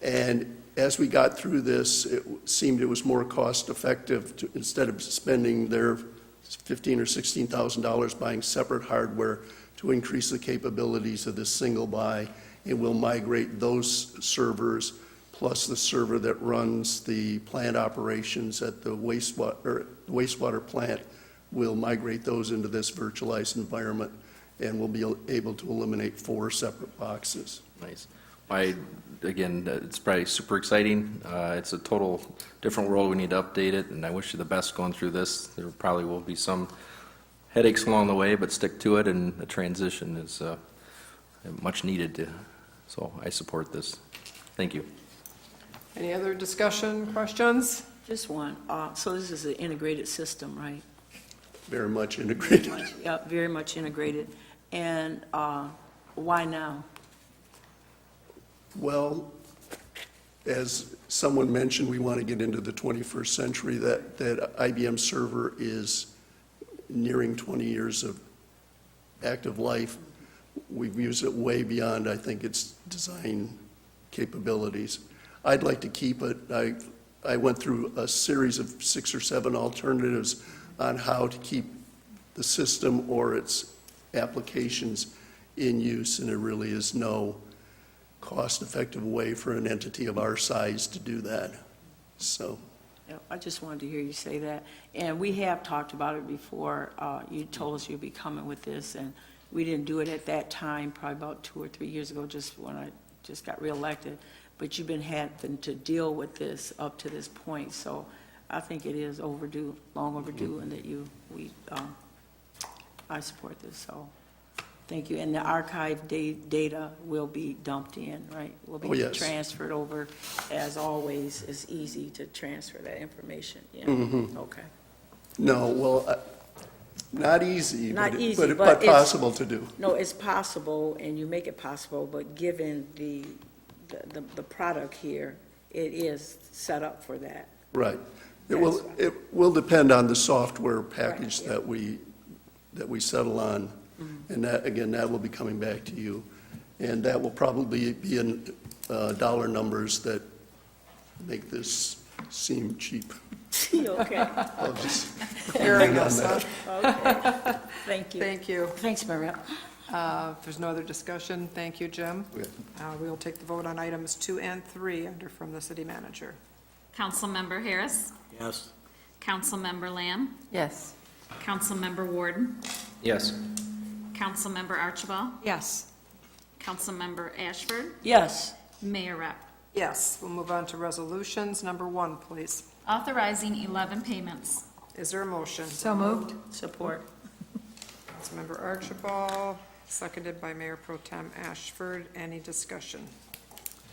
And as we got through this, it seemed it was more cost-effective to, instead of spending their $15,000 or $16,000 buying separate hardware, to increase the capabilities of this single buy, and we'll migrate those servers plus the server that runs the plant operations at the wastewater plant. We'll migrate those into this virtualized environment, and we'll be able to eliminate 4 separate boxes. Nice. Again, it's probably super exciting. It's a total different world. We need to update it, and I wish you the best going through this. There probably will be some headaches along the way, but stick to it, and the transition is much needed. So I support this. Thank you. Any other discussion, questions? Just one. So this is an integrated system, right? Very much integrated. Yeah, very much integrated. And why now? Well, as someone mentioned, we want to get into the 21st century. That IBM server is nearing 20 years of active life. We've used it way beyond, I think, its design capabilities. I'd like to keep it. I went through a series of 6 or 7 alternatives on how to keep the system or its applications in use, and there really is no cost-effective way for an entity of our size to do that. So, Yeah, I just wanted to hear you say that. And we have talked about it before. You told us you'd be coming with this, and we didn't do it at that time, probably about 2 or 3 years ago, just when I just got reelected. But you've been having to deal with this up to this point, so I think it is overdue, long overdue, and that I support this, so thank you. And the archive data will be dumped in, right? Will be yes. transferred over. As always, it's easy to transfer that information. Yeah. Okay. no, well, not easy, Not but, easy, but but it's- possible to do. No, it's possible, and you make it possible, but given the product here, it is set up for that. Right. It will depend on the software package that we settle on. And that, again, that will be coming back to you. And that will probably be in dollar numbers that make this seem cheap. Okay, I'll just Hearing hang on us, that. okay. Thank you. Thank you. Thanks, Mayor Rep. If there's no other discussion, thank you, Jim. Yeah. We will take the vote on items 2 and 3 under from the city manager. Councilmember Harris. Yes. Councilmember Lamb. Yes. Councilmember Warden. Yes. Councilmember Archibald. Yes. Councilmember Ashford. Yes. Mayor Rep. Yes, we'll move on to resolutions. Number 1, please. Authorizing 11 payments. Is there a motion? So moved. Support. Councilmember Archibald, seconded by Mayor Pro Tem Ashford. Any discussion?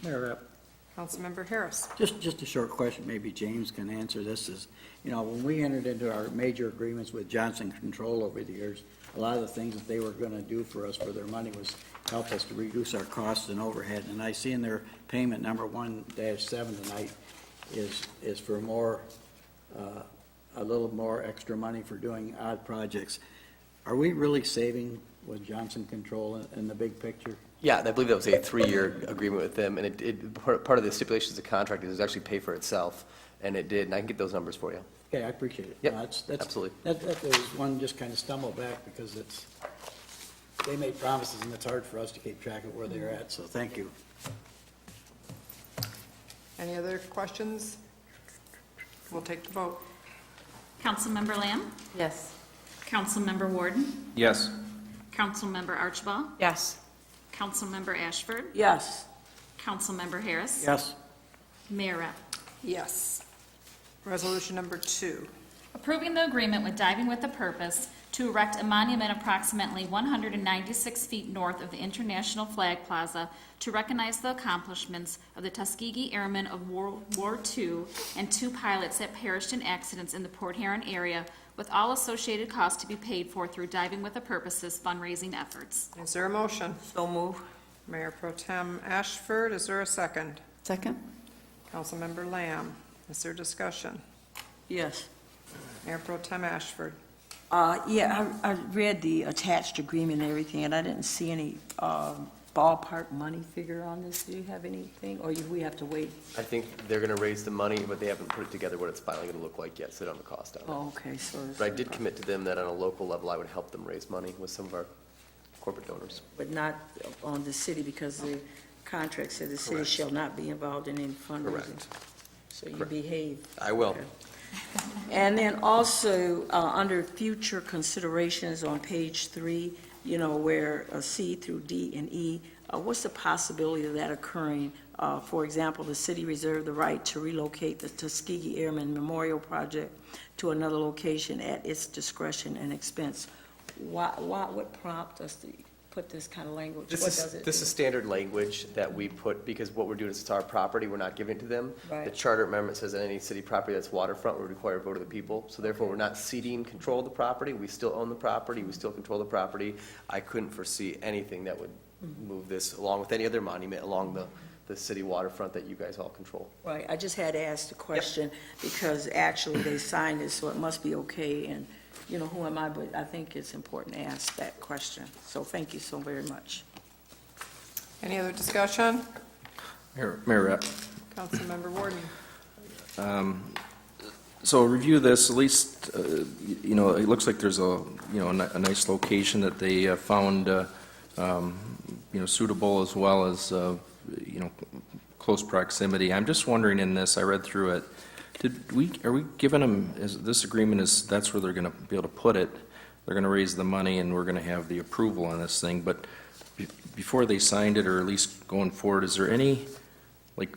Mayor Rep, Councilmember Harris. just a short question, maybe James can answer this, is, when we entered into our major agreements with Johnson Control over the years, a lot of the things that they were going to do for us for their money was help us to reduce our costs and overhead. And I see in their payment number 1-7 tonight is for more, a little more extra money for doing odd projects. Are we really saving with Johnson Control in the big picture? Yeah, I believe that was a 3-year agreement with them, and part of the stipulations of the contract is it was actually pay for itself, and it did, and I can get those numbers for you. Okay, I appreciate it. Yep, No, that's absolutely. That was one just kind of stumbled back because they made promises and it's hard for us to keep track of where they're at, so thank you. Any other questions? We'll take the vote. Councilmember Lamb. Yes. Councilmember Warden. Yes. Councilmember Archibald. Yes. Councilmember Ashford. Yes. Councilmember Harris. Yes. Mayor Rep. Yes. Resolution number 2. Approving the agreement with Diving with a Purpose to erect a monument approximately 196 feet north of the International Flag Plaza to recognize the accomplishments of the Tuskegee Airmen of World War II and 2 pilots that perished in accidents in the Port Huron area, with all associated costs to be paid for through Diving with a Purpose's fundraising efforts. Is there a motion? So move. Mayor Pro Tem Ashford, is there a second? Second? Councilmember Lamb, is there discussion? Yes. Mayor Pro Tem Ashford. Yeah, I read the attached agreement and everything, and I didn't see any ballpark money figure on this. Do you have anything, or do we have to wait? I think they're going to raise the money, but they haven't put it together what it's finally going to look like yet, so they don't have a cost on it. Oh, okay, so. But I did commit to them that on a local level, I would help them raise money with some of our corporate donors. But not on the city, because the contract said the city Correct. shall not be involved in any fundraising. Correct. So you Correct. behave. I will. Okay. And then also, under future considerations on page 3, where C through D and E, what's the possibility of that occurring? For example, the city reserved the right to relocate the Tuskegee Airmen Memorial Project to another location at its discretion and expense. What prompted us to put this kind of language? What does it This do? is standard language that we put, because what we're doing is it's our property, we're not giving it to them. Right. The charter amendment says that any city property that's waterfront would require a vote of the people, so therefore we're not ceding control of the property, we still own the property, we still control the property. I couldn't foresee anything that would move this, along with any other monument along the city waterfront that you guys all control. Right, I just had to ask the question, because actually they signed it, so it must be okay, and, who am I, but I think it's important to ask that question. So thank you so very much. Any other discussion? Mayor Rep. Councilmember Warden. So review this, at least, it looks like there's a nice location that they found, suitable, as well as, close proximity. I'm just wondering in this, I read through it, are we giving them, this agreement that's where they're going to be able to put it, they're going to raise the money and we're going to have the approval on this thing, but before they signed it, or at least going forward, is there any, like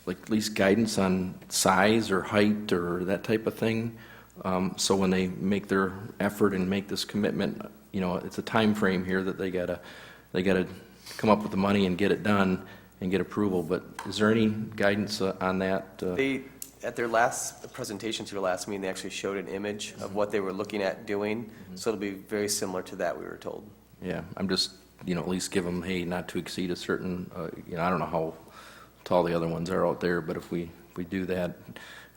at least guidance on size or height or that type of thing? So when they make their effort and make this commitment, it's a time frame here that they gotta come up with the money and get it done and get approval, but is there any guidance on that? At their last presentation to your last meeting, they actually showed an image of what they were looking at doing, so it'll be very similar to that, we were told. Yeah, I'm just, at least give them, hey, not to exceed a certain, I don't know how tall the other ones are out there, but if we do that,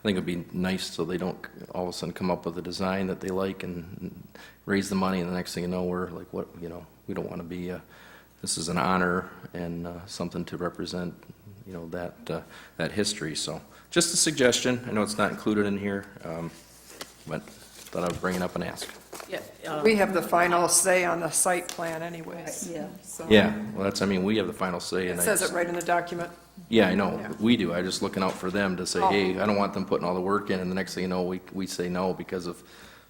think it'd be nice so they don't all of a sudden come up with a design that they like and raise the money, and the next thing you know, we're like, what, you know, we don't want to be, this is an honor and something to represent, you know, that history. So just a suggestion. I know it's not included in here, but thought I would bring it up and ask. Yeah, We have the final say on the site plan anyways. yeah. So Yeah, well, that's, I mean, we have the final say. It And I says just- it right in the document. Yeah, I know, Yeah. we do. I just looking out for them to say, Oh. hey, I don't want them putting all the work in, and the next thing you know, we say no because of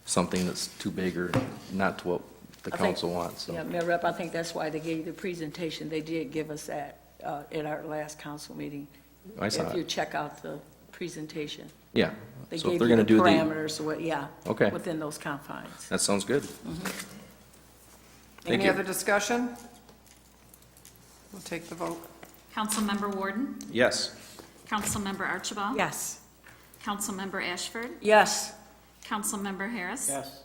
something that's too big or not to what the I think- council wants, so. Yeah, Mayor Rep, I think that's why they gave you the presentation. They did give us that at our last council meeting. I saw If you it, check out the presentation. yeah. They So if gave they're you gonna the do the, parameters, what, yeah. Okay. Within those confines. that sounds good. Thank Any you. other discussion? We'll take the vote. Councilmember Warden, Yes. Councilmember Archibald. Yes. Councilmember Ashford, Yes. Councilmember Harris. Yes.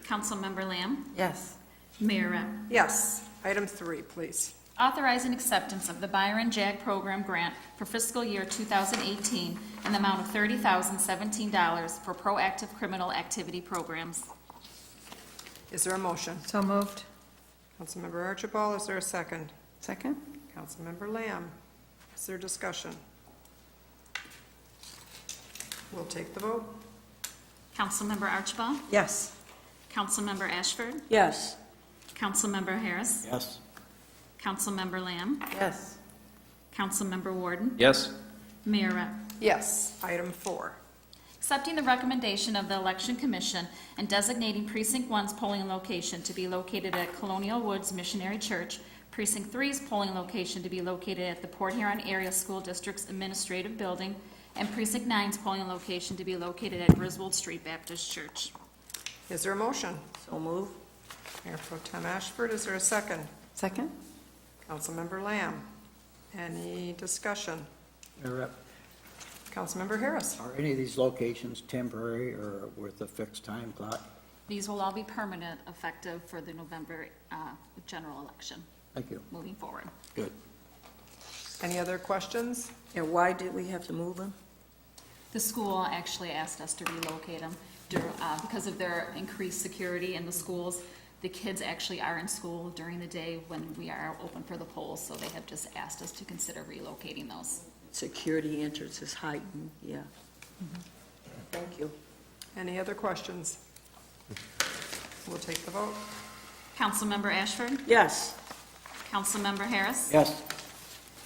Councilmember Lamb, Yes. Mayor Rep. Yes. Item 3, please. Authorizing acceptance of the Byron JAG Program Grant for fiscal year 2018 in the amount of $30,017 for proactive criminal activity programs. Is there a motion? So moved. Councilmember Archibald, is there a second? Second? Councilmember Lamb, is there discussion? We'll take the vote. Councilmember Archibald, Yes. Councilmember Ashford, Yes. Councilmember Harris, Yes. Councilmember Lamb, Yes. Councilmember Warden, Yes. Mayor Rep. Yes. Item 4. Accepting the recommendation of the Election Commission and designating Precinct 1's polling location to be located at Colonial Woods Missionary Church, Precinct 3's polling location to be located at the Port Huron Area School District's Administrative Building, and Precinct 9's polling location to be located at Griswold Street Baptist Church. Is there a motion? So move. Mayor Pro Tem Ashford, is there a second? Second? Councilmember Lamb, any discussion? Mayor Rep, Councilmember Harris? are any of these locations temporary or with a fixed time clock? These will all be permanent, effective for the November general election, Thank you. moving forward. Good. Any other questions? And why did we have to move them? The school actually asked us to relocate them because of their increased security in the schools. The kids actually are in school during the day when we are open for the polls, so they have just asked us to consider relocating those. Security entrance is heightened, yeah. Thank you. Any other questions? We'll take the vote. Councilmember Ashford, Yes. Councilmember Harris, Yes.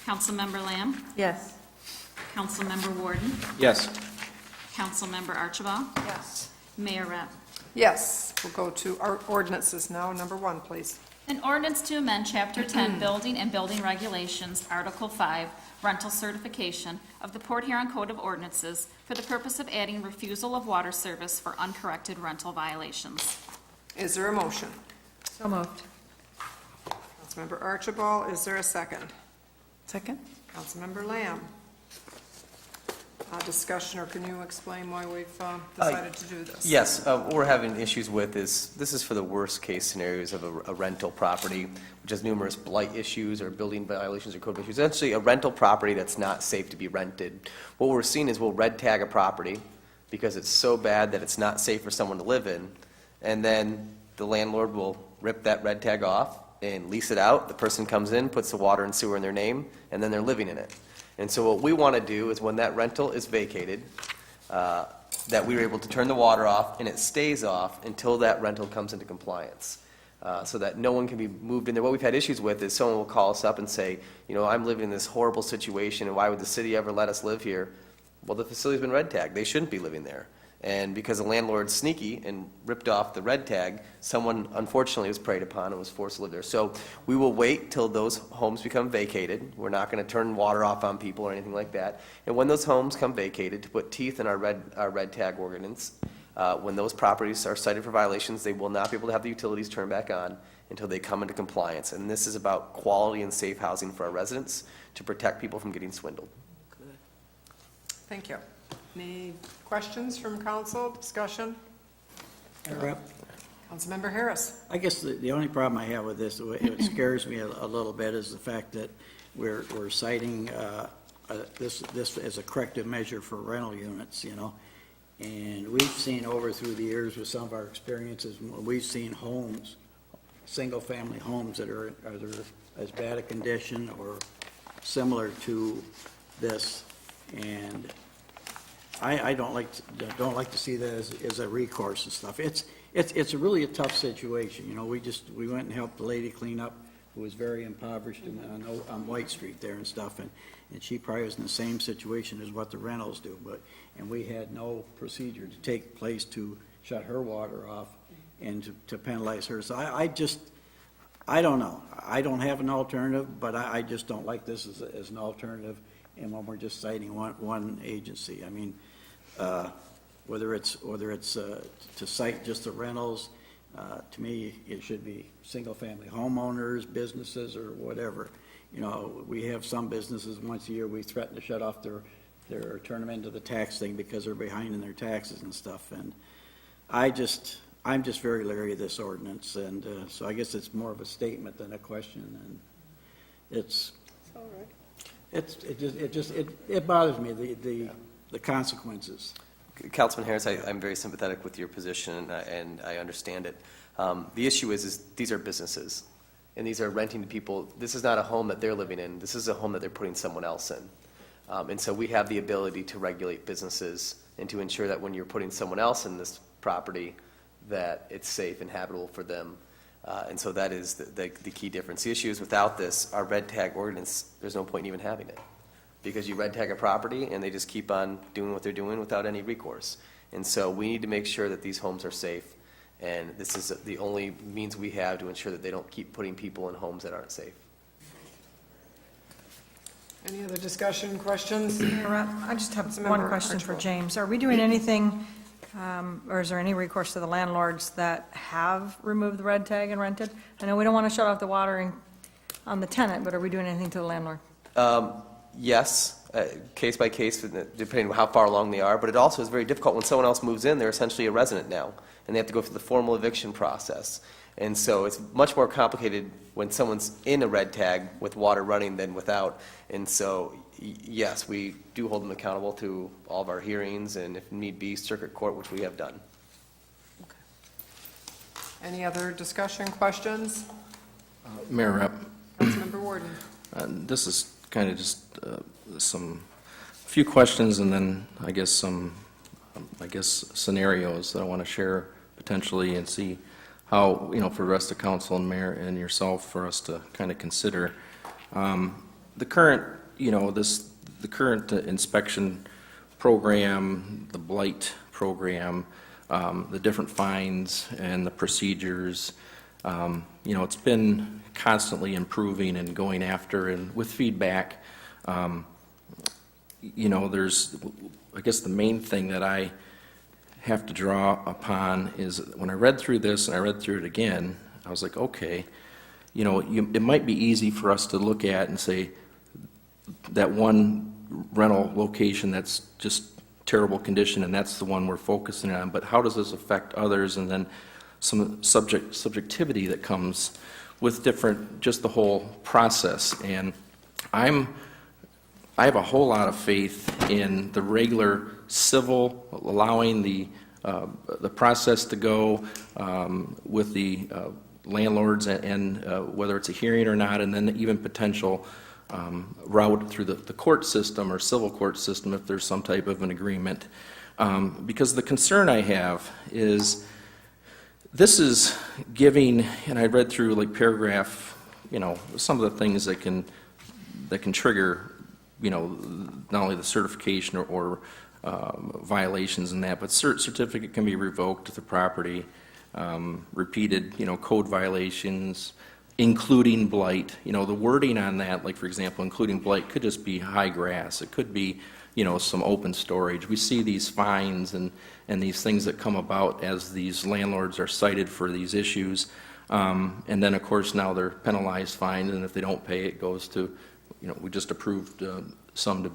Councilmember Lamb, Yes. Councilmember Warden, Yes. Councilmember Archibald, Yes. Mayor Rep. Yes, we'll go to our ordinances now. Number 1, please. An ordinance to amend Chapter 10 Building and Building Regulations, Article 5, Rental Certification of the Port Huron Code of Ordinances for the purpose of adding refusal of water service for uncorrected rental violations. Is there a motion? So moved. Councilmember Archibald, is there a second? Second? Councilmember Lamb. Discussion, or can you explain why we've decided to do this? Yes, what we're having issues with is, this is for the worst-case scenarios of a rental property, which has numerous blight issues or building violations or code issues. Essentially, a rental property that's not safe to be rented. What we're seeing is we'll red tag a property because it's so bad that it's not safe for someone to live in, and then the landlord will rip that red tag off and lease it out. The person comes in, puts the water and sewer in their name, and then they're living in it. And so what we want to do is when that rental is vacated, that we are able to turn the water off and it stays off until that rental comes into compliance, so that no one can be moved in there. What we've had issues with is someone will call us up and say, you know, I'm living in this horrible situation and why would the city ever let us live here? Well, the facility's been red tagged. They shouldn't be living there. And because the landlord's sneaky and ripped off the red tag, someone unfortunately was preyed upon and was forced to live there. So we will wait till those homes become vacated. We're not going to turn water off on people or anything like that. And when those homes come vacated, to put teeth in our red tag ordinance, when those properties are cited for violations, they will not be able to have the utilities turned back on until they come into compliance. And this is about quality and safe housing for our residents to protect people from getting swindled. Thank you. Any questions from council, discussion? Mayor Rep, Councilmember Harris? I guess the only problem I have with this, what scares me a little bit, is the fact that we're citing this as a corrective measure for rental units, you know. And we've seen through the years with some of our experiences, we've seen homes, single-family homes that are either as bad a condition or similar to this. And I don't like to see that as a recourse and stuff. It's really a tough situation, you know. We went and helped the lady clean up who was very impoverished on White Street there and stuff, and she probably was in the same situation as what the rentals do, and we had no procedure to take place to shut her water off and to penalize her. So I don't know. I don't have an alternative, but I just don't like this as an alternative, and when we're just citing one agency. I mean, whether it's to cite just the rentals, to me, it should be single-family homeowners, businesses, or whatever. You know, we have some businesses, once a year, we threaten to shut off turn them into the tax thing because they're behind in their taxes and stuff. And I'm just very leery of this ordinance, and so I guess it's more of a statement than a question. And it bothers me, the consequences. Councilman Harris, I'm very sympathetic with your position, and I understand it. The issue is these are businesses, and these are renting to people. This is not a home that they're living in. This is a home that they're putting someone else in. And so we have the ability to regulate businesses and to ensure that when you're putting someone else in this property, that it's safe and habitable for them. And so that is the key difference. The issue is without this, our red tag ordinance, there's no point in even having it, because you red tag a property and they just keep on doing what they're doing without any recourse. And so we need to make sure that these homes are safe, and this is the only means we have to ensure that they don't keep putting people in homes that aren't safe. Any other discussion, questions? I just have Councilmember one question for Archibald. James. Are we doing anything, or is there any recourse to the landlords that have removed the red tag and rented? I know we don't want to shut off the watering on the tenant, but are we doing anything to the landlord? Yes, case by case, depending on how far along they are, but it also is very difficult when someone else moves in. They're essentially a resident now, and they have to go through the formal eviction process. And so it's much more complicated when someone's in a red tag with water running than without. And so, yes, we do hold them accountable to all of our hearings, and if need be, circuit court, which we have done. Any other discussion, questions? Mayor Rep, Councilmember Warden. this is kind of just few questions, and then I guess some scenarios that I want to share potentially and see how, you know, for the rest of council and mayor and yourself, for us to kind of consider. The current, the current inspection program, the blight program, the different fines and the procedures, it's been constantly improving and going after, and with feedback, there's, I guess the main thing that I have to draw upon is when I read through this and I read through it again, I was like, okay, it might be easy for us to look at and say that one rental location that's just terrible condition and that's the one we're focusing on, but how does this affect others? And then some subjectivity that comes with just the whole process. And I have a whole lot of faith in the regular civil, allowing the process to go with the landlords and whether it's a hearing or not, and then even potential route through the court system or civil court system if there's some type of an agreement. Because the concern I have is this is giving, and I read through like paragraph, some of the things that can trigger, not only the certification or violations and that, but certificate can be revoked if the property, repeated, code violations, including blight. The wording on that, like for example, including blight, could just be high grass. It could be, some open storage. We see these fines and these things that come about as these landlords are cited for these issues. And then, of course, now they're penalized, fined, and if they don't pay, it goes to, we just approved some to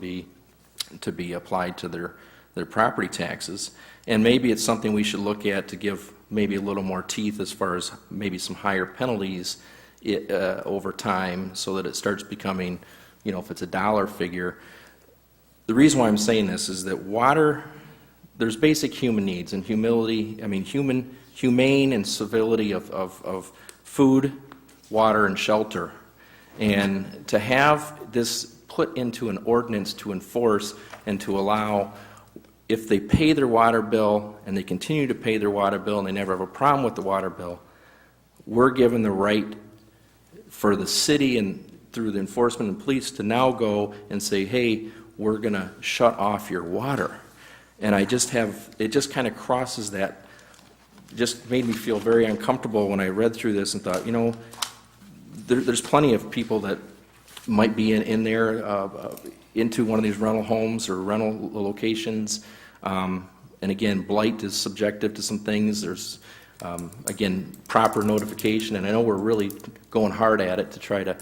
be applied to their property taxes. And maybe it's something we should look at to give maybe a little more teeth as far as maybe some higher penalties over time, so that it starts becoming, if it's a dollar figure, the reason why I'm saying this is that water, there's basic human needs and humane and civility of food, water, and shelter. And to have this put into an ordinance to enforce and to allow, if they pay their water bill and they continue to pay their water bill and they never have a problem with the water bill, we're given the right for the city and through the enforcement and police to now go and say, hey, we're going to shut off your water. And it just kind of crosses that, just made me feel very uncomfortable when I read through this and thought, there's plenty of people that might be in there into one of these rental homes or rental locations. And again, blight is subjective to some things. There's, again, proper notification, and I know we're really going hard at it to try to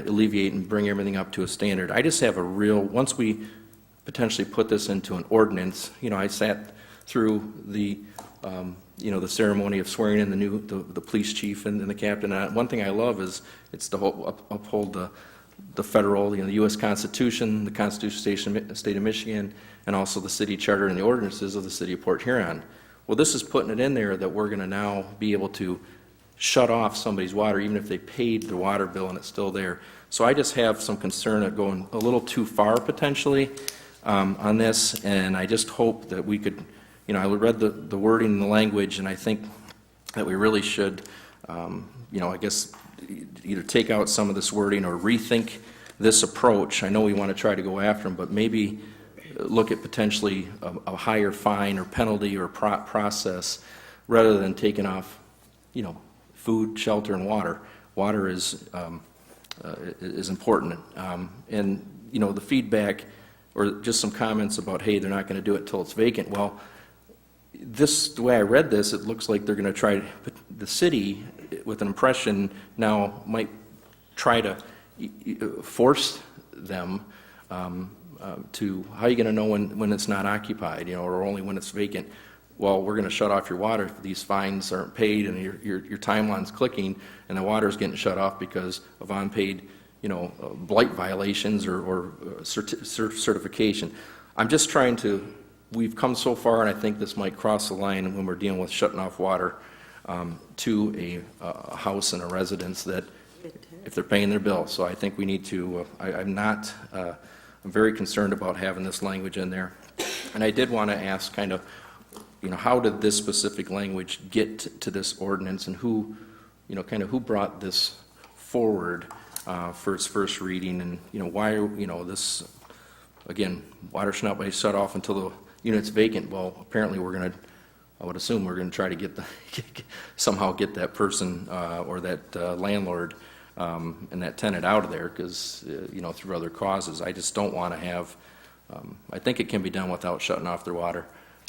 alleviate and bring everything up to a standard. I just have a real, once we potentially put this into an ordinance, I sat through the the ceremony of swearing in the police chief and the captain. One thing I love is it's to uphold the federal, the U.S. Constitution, the Constitution of the State of Michigan, and also the city charter and the ordinances of the city of Port Huron. Well, this is putting it in there that we're going to now be able to shut off somebody's water, even if they paid the water bill and it's still there. So I just have some concern at going a little too far potentially on this, and I just hope that we could, I read the wording and the language, and I think that we really should, I guess, either take out some of this wording or rethink this approach. I know we want to try to go after them, but maybe look at potentially a higher fine or penalty or process rather than taking off, food, shelter, and water. Water is important. And, the feedback or just some comments about, hey, they're not going to do it till it's vacant. Well, the way I read this, it looks like they're going to try, the city, with an impression now, might try to force them to, how are you going to know when it's not occupied, or only when it's vacant? Well, we're going to shut off your water if these fines aren't paid and your timeline's clicking and the water's getting shut off because of unpaid, blight violations or certification. I'm just trying to, we've come so far, and I think this might cross the line when we're dealing with shutting off water to a house and a residence that if they're paying their bill. So I think we need to, I'm very concerned about having this language in there. And I did want to ask kind of, how did this specific language get to this ordinance, and who, who brought this forward for its first reading, and, why, this, again, water should not be shut off until the unit's vacant. Well, apparently I would assume we're going to try to somehow get that person or that landlord and that tenant out of there because, through other causes. I just don't want to have, I think it can be done without shutting off their water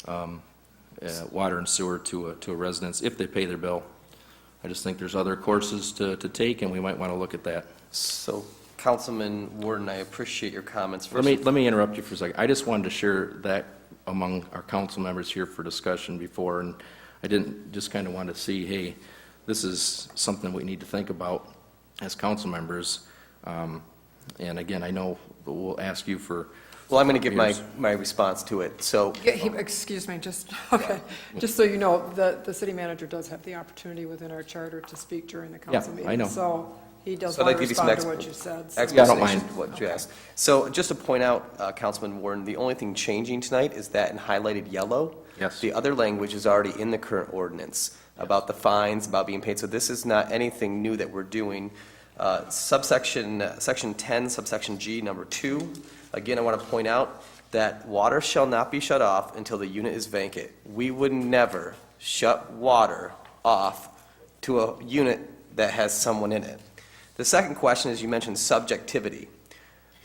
and sewer to a residence if they pay their bill. I just think there's other courses to take, and we might want to look at that. So, Councilman Warden, I appreciate your comments. Let me interrupt you for a second. I just wanted to share that among our council members here for discussion before, and I didn't just kind of want to see, hey, this is something we need to think about as council members. And again, I know we'll ask you for. Well, I'm going to give my response to it. So, Excuse me, just so you know, the city manager does have the opportunity within our charter to speak during the council meeting. I know. So he does I'd want like to to give you some respond to what you said. so- Yeah, I don't mind. explanation of what you asked. So just to point out, Councilman Warden, the only thing changing tonight is that in highlighted yellow. Yes. The other language is already in the current ordinance about the fines, about being paid. So this is not anything new that we're doing. Section 10, subsection G, number 2. Again, I want to point out that water shall not be shut off until the unit is vacant. We would never shut water off to a unit that has someone in it. The second question is, you mentioned subjectivity.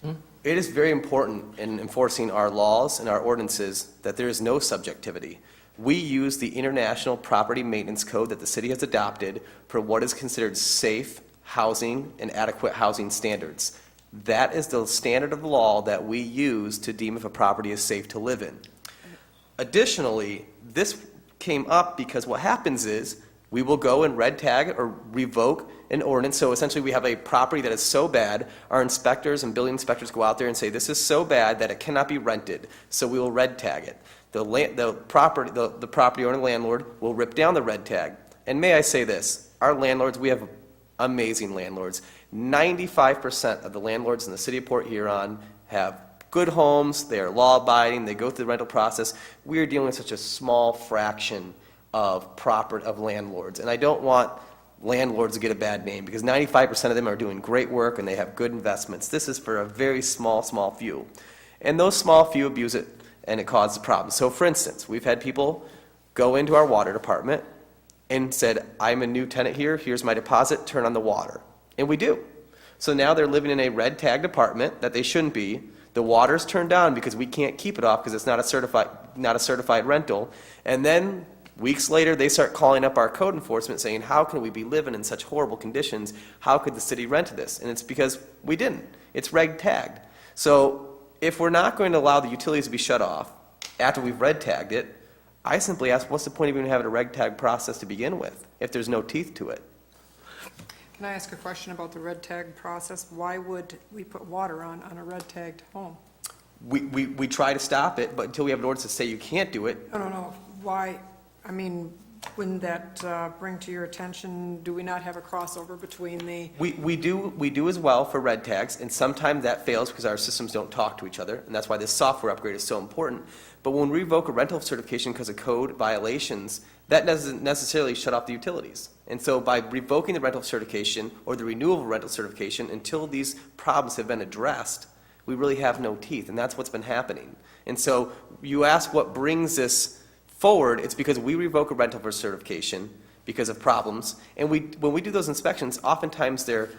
It is very important in enforcing our laws and our ordinances that there is no subjectivity. We use the International Property Maintenance Code that the city has adopted for what is considered safe housing and adequate housing standards. That is the standard of law that we use to deem if a property is safe to live in. Additionally, this came up because what happens is We will go and red tag or revoke an ordinance. So essentially, we have a property that is so bad, our inspectors and building inspectors go out there and say, this is so bad that it cannot be rented, so we will red tag it. The property owner, landlord, will rip down the red tag. And may I say this, our landlords, we have amazing landlords. 95% of the landlords in the city of Port Huron have good homes, they are law-abiding, they go through the rental process. We are dealing with such a small fraction of landlords. And I don't want landlords to get a bad name, because 95% of them are doing great work and they have good investments. This is for a very small few. And those small few abuse it, and it causes problems. So for instance, we've had people go into our water department and said, I'm a new tenant here, here's my deposit, turn on the water. And we do. So now they're living in a red tagged apartment that they shouldn't be. The water's turned on because we can't keep it off because it's not a certified rental. And then weeks later, they start calling up our code enforcement saying, how can we be living in such horrible conditions? How could the city rent this? And it's because we didn't. It's red tagged. So if we're not going to allow the utilities to be shut off after we've red tagged it, I simply ask, what's the point of even having a red tag process to begin with if there's no teeth to it? Can I ask a question about the red tag process? Why would we put water on a red tagged home? We try to stop it, but until we have an ordinance to say you can't do it, No. Why, I mean, wouldn't that bring to your attention, do we not have a crossover between the, we do as well for red tags, and sometimes that fails because our systems don't talk to each other, and that's why this software upgrade is so important. But when we revoke a rental certification because of code violations, that doesn't necessarily shut off the utilities. And so by revoking the rental certification or the renewal of rental certification until these problems have been addressed, we really have no teeth, and that's what's been happening. And so you ask what brings this forward, it's because we revoke a rental for certification because of problems, and when we do those inspections, oftentimes they're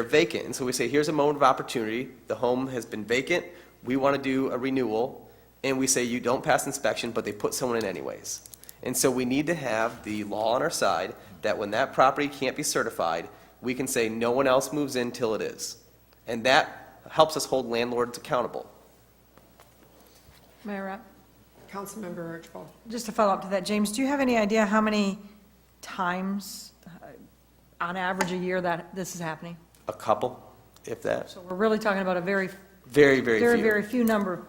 vacant. And so we say, here's a moment of opportunity, the home has been vacant, we want to do a renewal, and we say you don't pass inspection, but they put someone in anyways. And so we need to have the law on our side that when that property can't be certified, we can say no one else moves in till it is. And that helps us hold landlords accountable. Mayor Rapp? Councilmember Archibald? Just to follow up to that, James, do you have any idea how many times, on average, a year that this is happening? A couple, if that. So we're really talking about a very, Very very, few. very few number.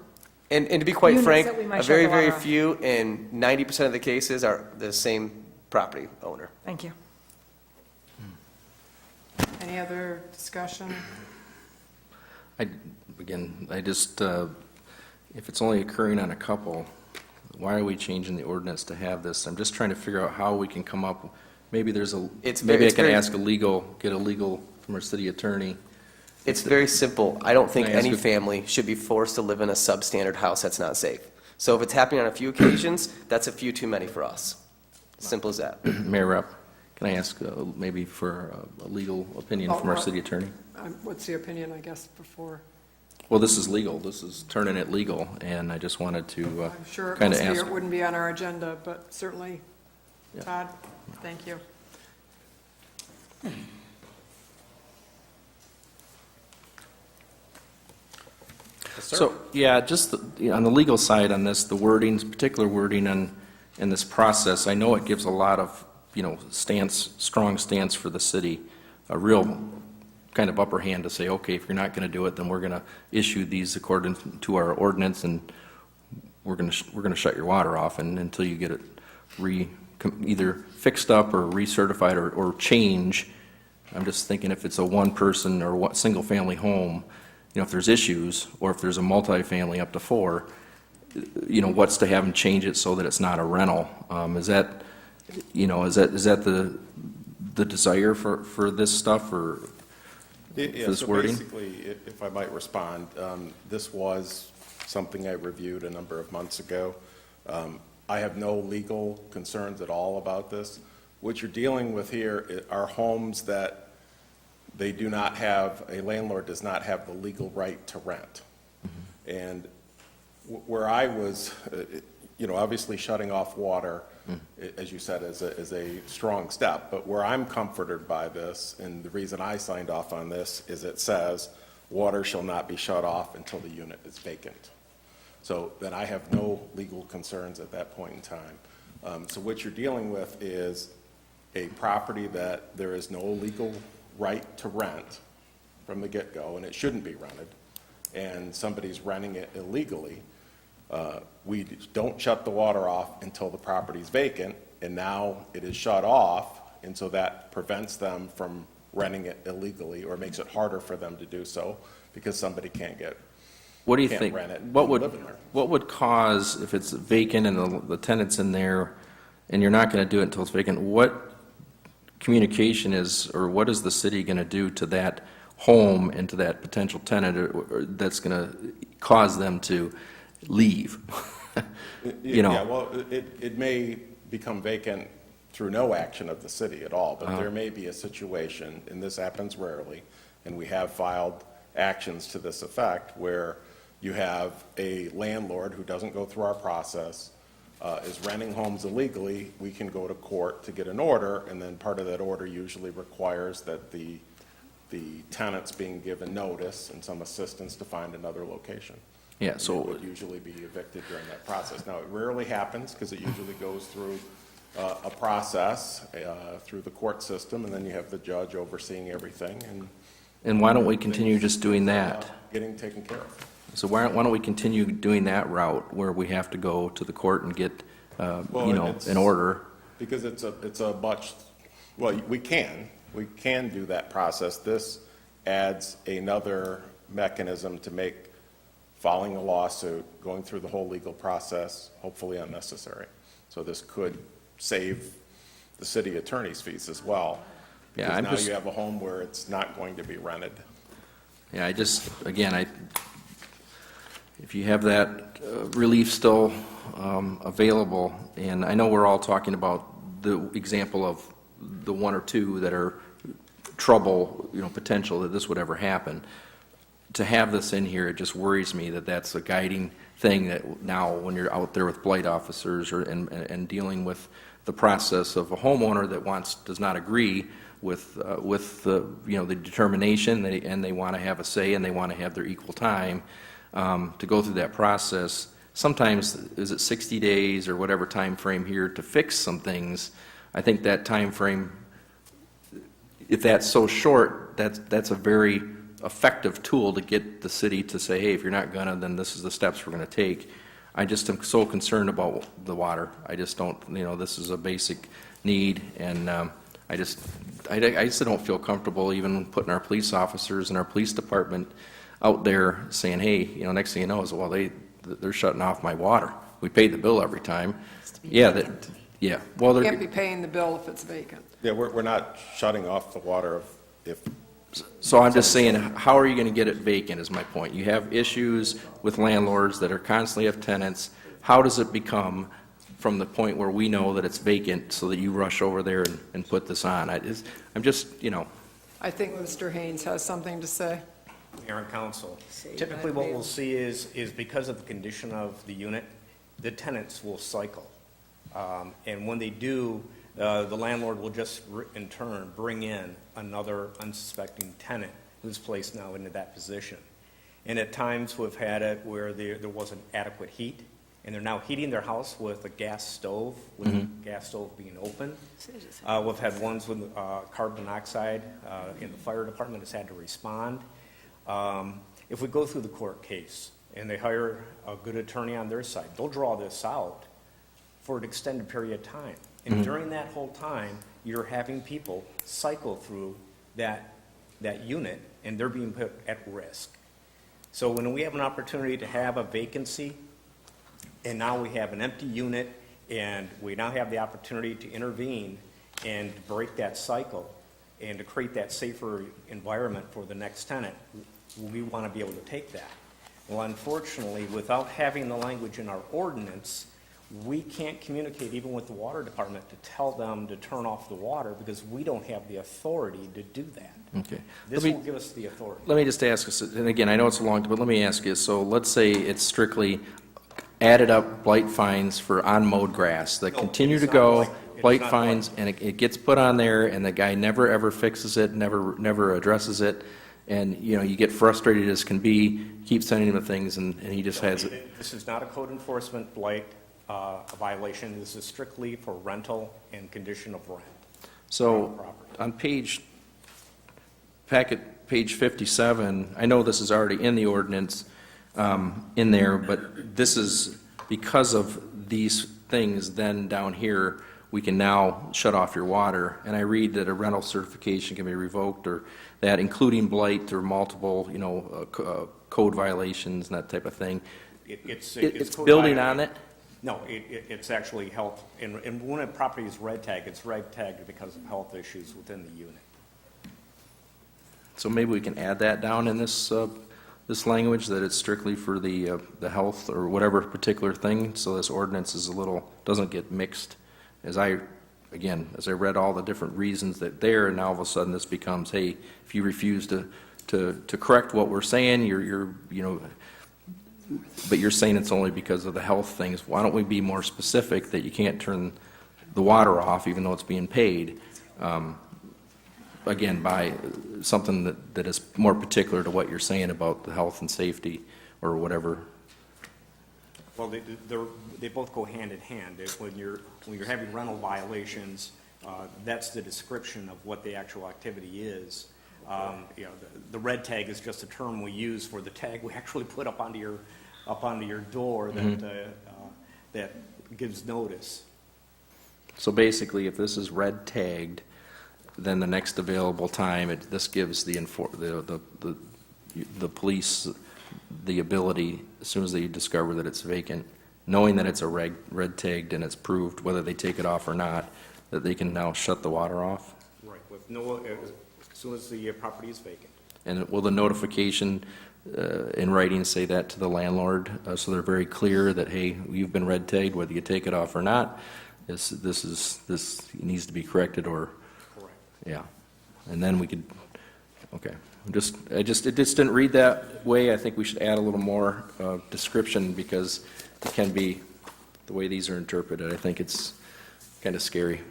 And to be quite units frank, that we might a shut very, the water very off. few, and 90% of the cases are the same property owner. Thank you. Any other discussion? I just, if it's only occurring on a couple, why are we changing the ordinance to have this? I'm just trying to figure out how we can come up, maybe there's a, It's maybe I it's can very- get a legal from our city attorney. It's very simple. I don't think Can I ask any a- family should be forced to live in a substandard house that's not safe. So if it's happening on a few occasions, that's a few too many for us. Simple as that. Mayor Rapp, can I ask maybe for a legal opinion from our city attorney? What's the opinion, I guess, before? Well, this is legal, this is turning it legal, and I just wanted to I'm sure kind of it ask. wouldn't be on our agenda, but certainly, Yeah. Todd, thank you. So, yeah, just on the legal side on this, the wording, particular wording in this process, I know it gives a lot of, strong stance for the city, a real kind of upper hand to say, okay, if you're not going to do it, then we're going to issue these according to our ordinance, and we're going to shut your water off and until you get it either fixed up or recertified or change. I'm just thinking if it's a one-person or single-family home, if there's issues, or if there's a multifamily up to 4, what's to have them change it so that it's not a rental? Is that the desire for this stuff, or for this wording? So basically, if I might respond, this was something I reviewed a number of months ago. I have no legal concerns at all about this. What you're dealing with here are homes that they do not have, a landlord does not have the legal right to rent. And where I was, obviously shutting off water, as you said, is a strong step. But where I'm comforted by this, and the reason I signed off on this, is it says, water shall not be shut off until the unit is vacant. So then I have no legal concerns at that point in time. So what you're dealing with is a property that there is no legal right to rent from the get-go, and it shouldn't be rented, and somebody's renting it illegally, we don't shut the water off until the property's vacant, and now it is shut off, and so that prevents them from renting it illegally, or makes it harder for them to do so, because somebody can't What do you can't think? rent it What and would, live in there. what would cause, if it's vacant and the tenant's in there, and you're not going to do it until it's vacant, what communication is, or what is the city going to do to that home and to that potential tenant or that's going to cause them to leave? You know? Yeah, well, it may become vacant through no action of the city at all, but there may be a situation, and this happens rarely, and we have filed actions to this effect, where you have a landlord who doesn't go through our process, is renting homes illegally. We can go to court to get an order, and then part of that order usually requires that the tenant's being given notice and some assistance to find another location. Yeah, And so, they would usually be evicted during that process. Now, it rarely happens, because it usually goes through a process through the court system, and then you have the judge overseeing everything, and why don't we continue just doing that? getting taken care of. So why don't we continue doing that route, where we have to go to the court and get, Well, you know, it's- an order? Because it's a much, well, we can do that process. This adds another mechanism to make filing a lawsuit, going through the whole legal process, hopefully unnecessary. So this could save the city attorney's fees as well. Yeah, I'm Because just- now you have a home where it's not going to be rented. Yeah, if you have that relief still available, and I know we're all talking about the example of the one or two that are trouble, you know, potential that this would ever happen. To have this in here, it just worries me that that's a guiding thing, that now when you're out there with blight officers and dealing with the process of a homeowner that does not agree with the, you know, the determination, and they want to have a say, and they want to have their equal time to go through that process. Sometimes, is it 60 days or whatever time frame here to fix some things? I think that time frame, if that's so short, that's a very effective tool to get the city to say, hey, if you're not gonna, then this is the steps we're gonna take. I just am so concerned about the water. I just don't, you know, this is a basic need, and I just don't feel comfortable even putting our police officers and our police department out there saying, hey, you know, next thing you know is, well, they're shutting off my water. We pay the bill every time. Yeah, yeah. Well, You they're, can't be paying the bill if it's vacant. Yeah, we're not shutting off the water if so I'm just saying, how are you going to get it vacant is my point. You have issues with landlords that are constantly have tenants. How does it become from the point where we know that it's vacant so that you rush over there and put this on? I'm just, you know. I think Mr. Haynes has something to say. Mayor and council, typically what we'll see is because of the condition of the unit, the tenants will cycle. And when they do, the landlord will just in turn bring in another unsuspecting tenant who's placed now into that position. And at times we've had it where there wasn't adequate heat, and they're now heating their house with a gas stove, with the gas stove being open. We've had ones with carbon monoxide, and the fire department has had to respond. If we go through the court case and they hire a good attorney on their side, they'll draw this out for an extended period of time. And during that whole time, you're having people cycle through that unit, and they're being put at risk. So when we have an opportunity to have a vacancy, and now we have an empty unit, and we now have the opportunity to intervene and break that cycle and to create that safer environment for the next tenant, we want to be able to take that. Well, unfortunately, without having the language in our ordinance, we can't communicate even with the water department to tell them to turn off the water, because we don't have the authority to do that. Okay. This will give us the authority. Let me just ask this, and again, I know it's a long, but let me ask you, so let's say it's strictly added up blight fines for unmowed grass that No, continue it's to not go, blight. It's blight not fines, and it gets put on there, and the guy never ever fixes it, never addresses it, and, you know, you get frustrated as can be, keep sending him the things, and he just has it. This is not a code enforcement blight violation. This is strictly for rental and condition of rent. So on page 57, I know this is already in the ordinance, in there, but this is because of these things, then down here, we can now shut off your water. And I read that a rental certification can be revoked, or that including blight or multiple, code violations and that type of thing. It's It's building on it? No, it's actually health, and when a property is red tagged, it's red tagged because of health issues within the unit. So maybe we can add that down in this, this language, that it's strictly for the health or whatever particular thing, so this ordinance is doesn't get mixed. As I read all the different reasons that there, and now all of a sudden this becomes, hey, if you refuse to correct what we're saying, but you're saying it's only because of the health things. Why don't we be more specific that you can't turn the water off even though it's being paid? Again, by something that is more particular to what you're saying about the health and safety or whatever. Well, they both go hand in hand. When you're having rental violations, that's the description of what the actual activity is. The red tag is just a term we use for the tag we actually put up onto your door that gives notice. So basically, if this is red tagged, then the next available time, this gives the police the ability, as soon as they discover that it's vacant, knowing that it's a red tagged and it's proved, whether they take it off or not, that they can now shut the water off? Right, as soon as the property is vacant. And will the notification in writing say that to the landlord, so they're very clear that, hey, you've been red tagged, whether you take it off or not, this needs to be corrected, or? Correct. Yeah, and then we could, okay. It just didn't read that way. I think we should add a little more description, because it can be, the way these are interpreted, I think it's kind of scary.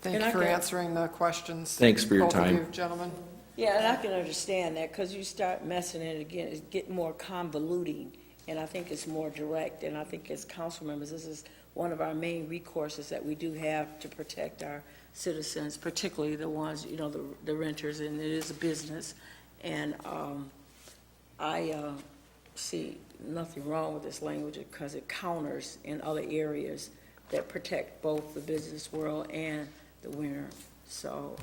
Thank you for answering the questions. Thanks for your both of time. you gentlemen. Yeah, and I can understand that, because you start messing it again, it's getting more convoluting, and I think it's more direct, and I think as council members, this is one of our main recourses that we do have to protect our citizens, particularly the ones, the renters, and it is a business. And I see nothing wrong with this language, because it counters in other areas that protect both the business world and the winter. So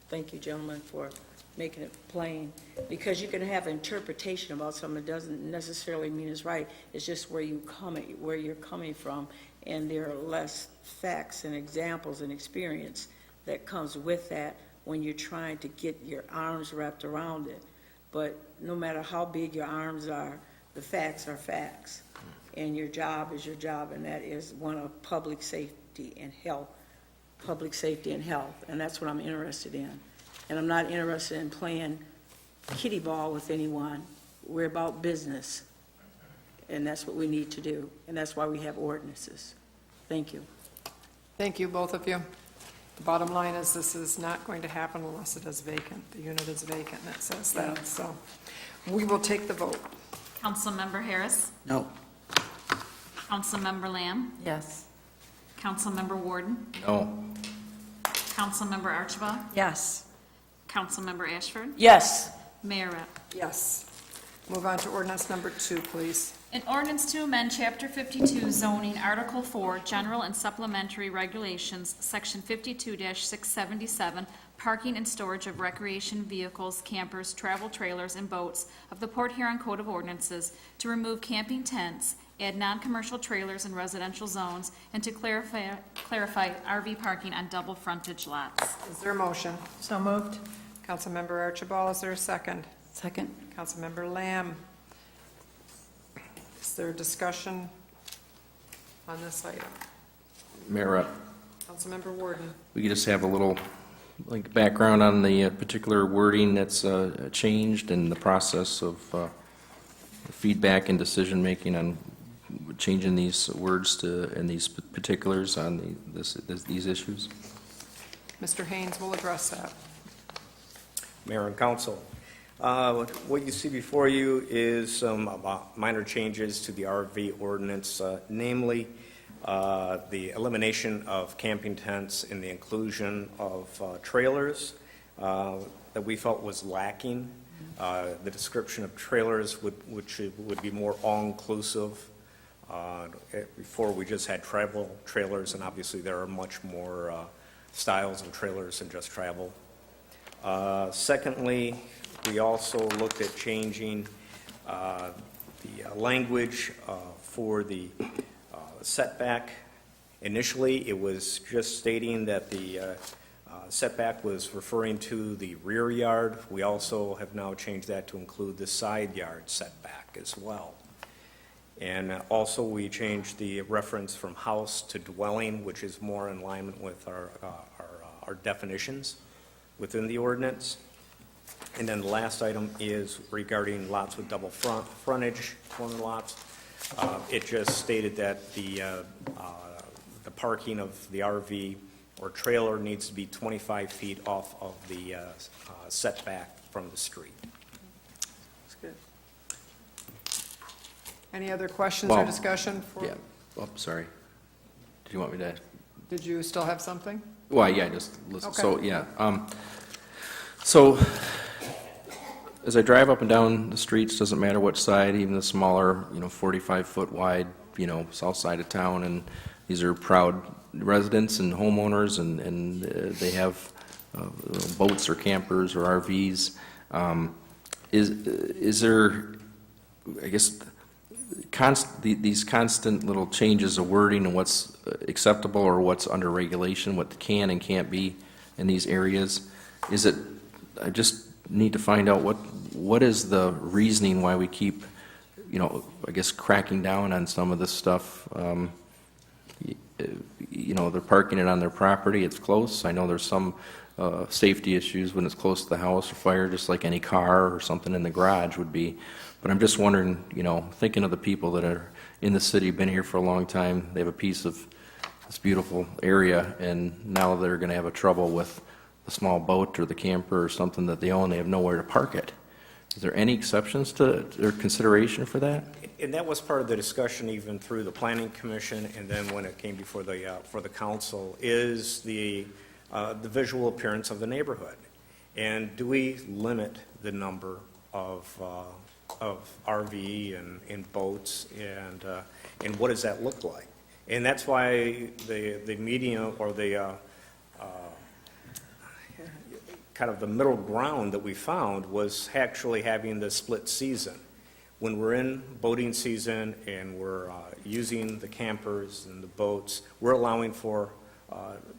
thank you, gentlemen, for making it plain, because you can have interpretation about something that doesn't necessarily mean it's right. It's just where you're coming from, and there are less facts and examples and experience that comes with that when you're trying to get your arms wrapped around it. But no matter how big your arms are, the facts are facts, and your job is your job, and that is one of public safety and health, and that's what I'm interested in. And I'm not interested in playing kiddie ball with anyone. We're about business, and that's what we need to do, and that's why we have ordinances. Thank you. Thank you, both of you. The bottom line is, this is not going to happen unless it is vacant. The unit is vacant, and it says that. So we will take the vote. Councilmember Harris? No. Councilmember Lamb? Yes. Councilmember Warden? No. Councilmember Archibald? Yes. Councilmember Ashford? Yes. Mayor Rep. Yes. Move on to ordinance number 2, please. An ordinance to amend Chapter 52 zoning, Article 4, General and Supplementary Regulations, Section 52-677, parking and storage of recreation vehicles, campers, travel trailers, and boats of the Port Huron Code of Ordinances, to remove camping tents, add non-commercial trailers in residential zones, and to clarify RV parking on double frontage lots. Is there a motion? So moved. Councilmember Archibald, is there a second? Second. Councilmember Lamb. Is there a discussion on this item? Mayor Rep, Councilmember Warden. we could just have a little, background on the particular wording that's changed, and the process of feedback and decision-making on changing these words and these particulars on these issues. Mr. Haynes will address that. Mayor and council, what you see before you is some minor changes to the RV ordinance, namely the elimination of camping tents and the inclusion of trailers that we felt was lacking. The description of trailers would be more all-inclusive. Before, we just had travel trailers, and obviously there are much more styles of trailers than just travel. Secondly, we also looked at changing the language for the setback. Initially, it was just stating that the setback was referring to the rear yard. We also have now changed that to include the side yard setback as well. And also, we changed the reference from house to dwelling, which is more in alignment with our definitions within the ordinance. And then the last item is regarding lots with double frontage, corner lots. It just stated that the parking of the RV or trailer needs to be 25 feet off of the setback from the street. That's good. Any other questions or Well, discussion for? Yeah, oh, sorry. Did you want me to? Did you still have something? Well, yeah, just listen. Okay. So, yeah. So, as I drive up and down the streets, doesn't matter which side, even the smaller, 45-foot wide, south side of town, and these are proud residents and homeowners, and they have boats or campers or RVs. Is there, I guess, these constant little changes of wording and what's acceptable or what's under regulation, what can and can't be in these areas? Is it, I just need to find out what is the reasoning why we keep, I guess, cracking down on some of this stuff. They're parking it on their property, it's close. I know there's some safety issues when it's close to the house or fire, just like any car or something in the garage would be. But I'm just wondering, thinking of the people that are in the city, been here for a long time, they have a piece of this beautiful area, and now they're going to have a trouble with the small boat or the camper or something that they own, they have nowhere to park it. Is there any exceptions to or consideration for that? And that was part of the discussion even through the planning commission, and then when it came before the for the council, is the visual appearance of the neighborhood, and do we limit the number of RV and boats, and what does that look like? And that's why the medium or the kind of the middle ground that we found was actually having the split season. When we're in boating season and we're using the campers and the boats, we're allowing for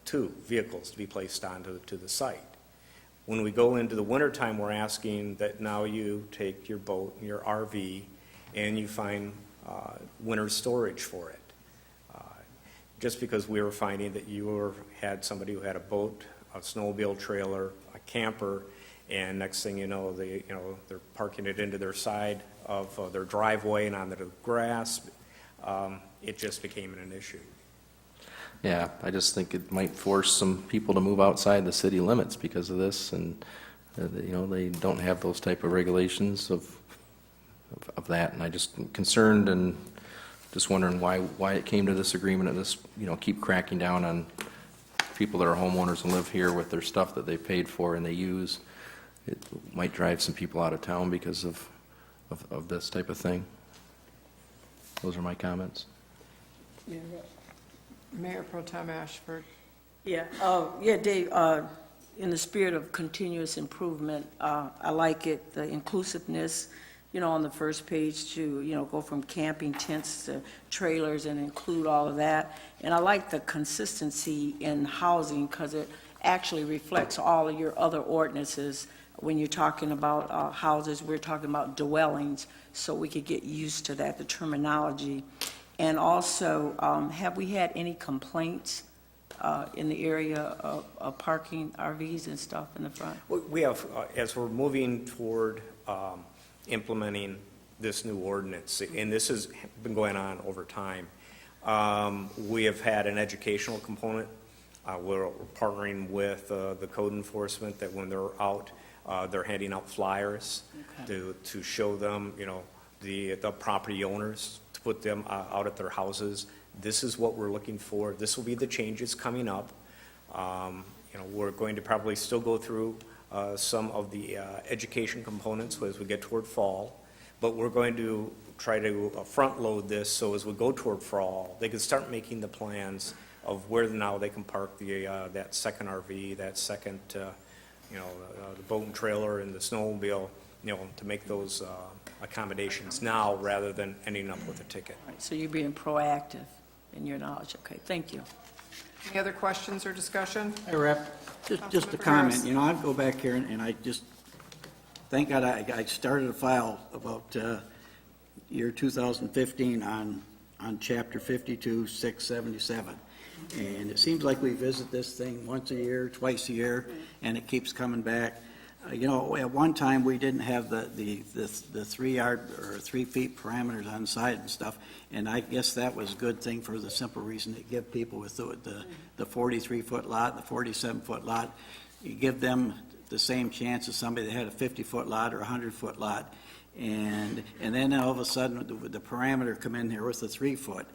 2 vehicles to be placed onto the site. When we go into the wintertime, we're asking that now you take your boat and your RV and you find winter storage for it. Just because we were finding that had somebody who had a boat, a snowmobile trailer, a camper, and next thing you know, they're parking it into their side of their driveway and onto the grass. It just became an issue. Yeah, I just think it might force some people to move outside the city limits because of this, and they don't have those type of regulations of that, and I just am concerned and just wondering why it came to this agreement and this, keep cracking down on people that are homeowners and live here with their stuff that they paid for and they use. It might drive some people out of town because of this type of thing. Those are my comments. Yeah. Mayor Pro Tem Ashford. Yeah, Dave, in the spirit of continuous improvement, I like it, the inclusiveness, on the first page to, go from camping tents to trailers and include all of that. And I like the consistency in housing because it actually reflects all of your other ordinances. When you're talking about houses, we're talking about dwellings, so we could get used to that, the terminology. And also, have we had any complaints in the area of parking RVs and stuff in the front? We have, as we're moving toward implementing this new ordinance, and this has been going on over time, we have had an educational component. We're partnering with the code enforcement that when they're out, they're handing out flyers to show them, the property owners, to put them out at their houses, this is what we're looking for, this will be the changes coming up. We're going to probably still go through some of the education components as we get toward fall, but we're going to try to front-load this, so as we go toward fall, they can start making the plans of where now they can park that second RV, that second, the boat and trailer and the snowmobile, to make those accommodations now rather than ending up with a ticket. All right, so you're being proactive in your knowledge. Okay, thank you. Any other questions or discussion? Hey, Rep, just a Councilmember comment, Harris. I'd go back here and I just, thank God I started a file about year 2015 on chapter 52, 677. And it seems like we visit this thing once a year, twice a year, and it keeps coming back. At one time, we didn't have the 3 yard or 3 feet parameters on side and stuff, and I guess that was a good thing for the simple reason to give people with the 43-foot lot, the 47-foot lot, you give them the same chance as somebody that had a 50-foot lot or a 100-foot lot, and then all of a sudden, the parameter come in here with the 3-foot.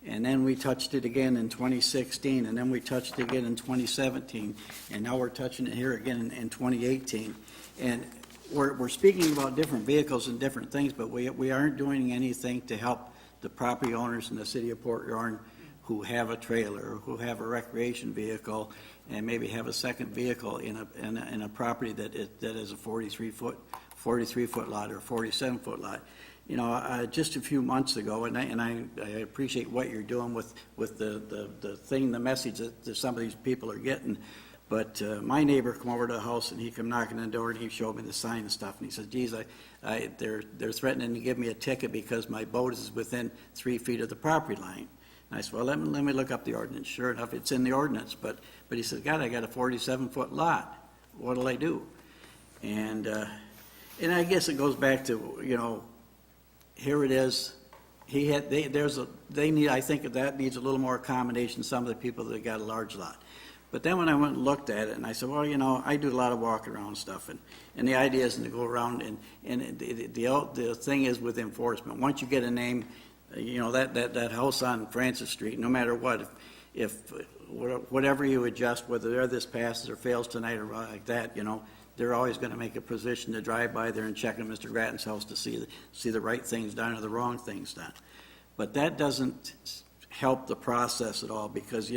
And then we touched it again in 2016, and then we touched it again in 2017, and now we're touching it here again in 2018. And we're speaking about different vehicles and different things, but we aren't doing anything to help the property owners in the city of Port Huron who have a trailer, who have a recreation vehicle, and maybe have a second vehicle in a property that is a 43-foot lot or a 47-foot lot. Just a few months ago, and I appreciate what you're doing with the thing, the message that some of these people are getting, but my neighbor come over to the house and he come knocking on the door and he showed me the sign and stuff, and he says, geez, they're threatening to give me a ticket because my boat is within 3 feet of the property line. And I said, well, let me look up the ordinance. Sure enough, it's in the ordinance, but he says, God, I got a 47-foot lot. What'll I do? And I guess it goes back to, here it is. I think that needs a little more accommodation, some of the people that got a large lot. But then when I went and looked at it, and I said, well, I do a lot of walking around stuff, and the idea isn't to go around, and the thing is with enforcement. Once you get a name, that house on Francis Street, no matter what, if whatever you adjust, whether this passes or fails tonight or like that, they're always going to make a position to drive by there and check on Mr. Grattan's house to see the right things done or the wrong things done. But that doesn't help the process at all because,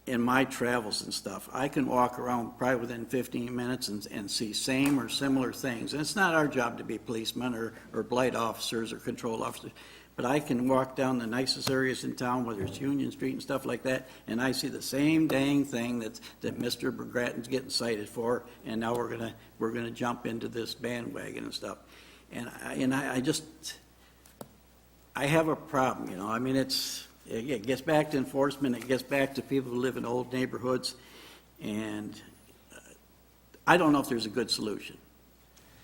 in my travels and stuff, I can walk around probably within 15 minutes and see same or similar things. And it's not our job to be policemen or blight officers or control officers. But I can walk down the nicest areas in town, whether it's Union Street and stuff like that, and I see the same dang thing that Mr. Grattan's getting cited for, and now we're gonna jump into this bandwagon and stuff. And I have a problem, it gets back to enforcement, it gets back to people who live in old neighborhoods, and I don't know if there's a good solution.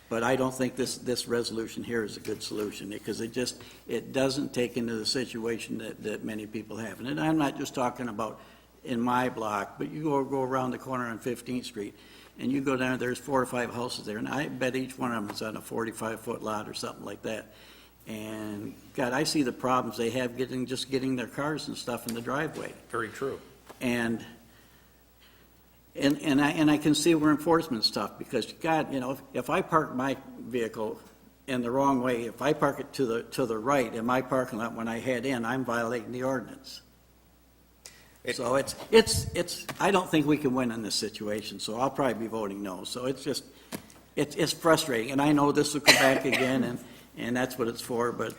But I don't think this resolution here is a good solution because it doesn't take into the situation that many people have. And I'm not just talking about in my block, but you go around the corner on 15th Street and you go down, there's 4 or 5 houses there, and I bet each one of them is on a 45-foot lot or something like that. And God, I see the problems they have getting their cars and stuff in the driveway. Very true. And I can see where enforcement's tough because, God, if I park my vehicle in the wrong way, if I park it to the right in my parking lot when I head in, I'm violating the ordinance. So I don't think we can win in this situation, so I'll probably be voting no. So it's frustrating, and I know this will come back again, and that's what it's for, but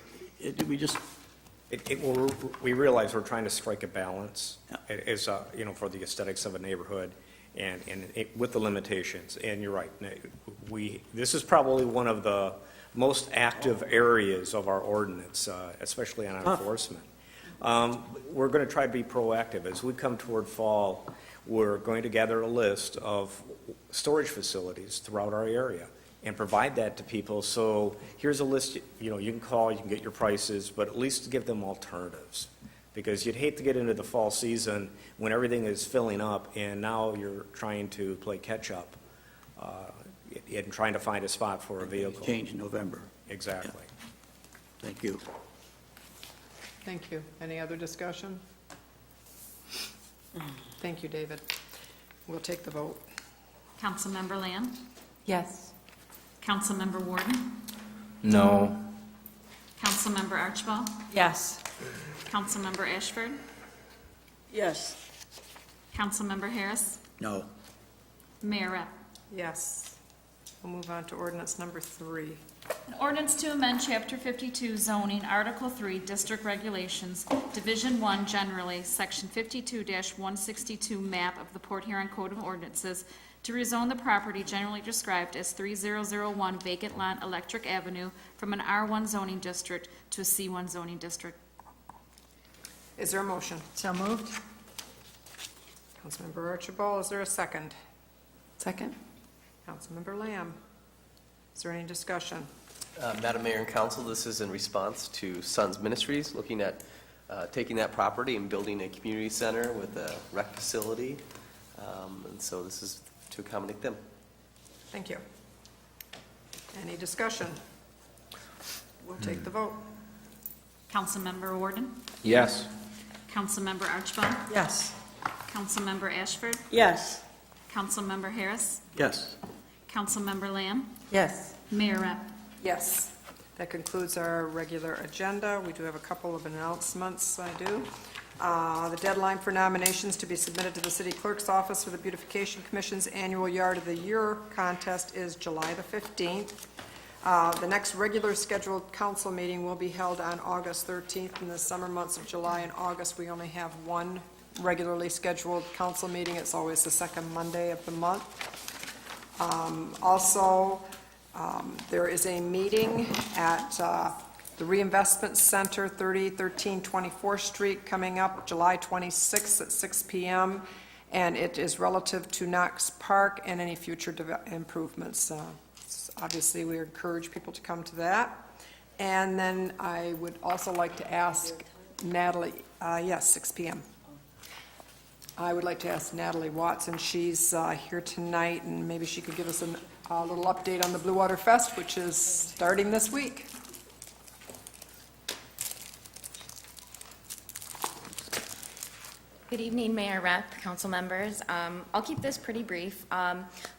we realize we're trying to strike a balance as, for the aesthetics of a neighborhood. And with the limitations, and you're right, this is probably one of the most active areas of our ordinance, especially on enforcement. We're going to try to be proactive. As we come toward fall, we're going to gather a list of storage facilities throughout our area and provide that to people. So here's a list, you can call, you can get your prices, but at least give them alternatives. Because you'd hate to get into the fall season when everything is filling up and now you're trying to play catch-up and trying to find a spot for a vehicle. Change in November. Exactly. Yeah. Thank you. Thank you. Any other discussion? Thank you, David. We'll take the vote. Councilmember Lamb? Yes. Councilmember Warden? No. Councilmember Archibald? Yes. Councilmember Ashford? Yes. Councilmember Harris? No. Mayor Rep? Yes. We'll move on to ordinance number 3. An ordinance to amend Chapter 52 zoning, Article 3, District Regulations, Division 1 generally, Section 52-162 map of the Port Huron Code of Ordinances to rezone the property generally described as 3001 vacant lot Electric Avenue from an R1 zoning district to a C1 zoning district. Is there a motion? So moved? Councilmember Archibald, is there a second? Second? Councilmember Lamb. Is there any discussion? Madam Mayor and Council, this is in response to Sons Ministries, looking at taking that property and building a community center with a rec facility. And so this is to accommodate them. Thank you. Any discussion? We'll take the vote. Councilmember Warden? Yes. Councilmember Archibald? Yes. Councilmember Ashford? Yes. Councilmember Harris? Yes. Councilmember Lamb? Yes. Mayor Rep? Yes. That concludes our regular agenda. We do have a couple of announcements, I do. The deadline for nominations to be submitted to the city clerk's office for the Beautification Commission's annual Yard of the Year contest is July the 15th. The next regular scheduled council meeting will be held on August 13th. In the summer months of July and August, we only have one regularly scheduled council meeting. It's always the second Monday of the month. Also, there is a meeting at the Reinvestment Center, 3013 24th Street, coming up July 26th at 6 p.m., and it is relative to Knox Park and any future improvements. Obviously, we encourage people to come to that. And then I would also like to ask Natalie, yes, 6 p.m. I would like to ask Natalie Watson, she's here tonight, and maybe she could give us a little update on the Blue Water Fest, which is starting this week. Good evening, Mayor Rep, council members. I'll keep this pretty brief.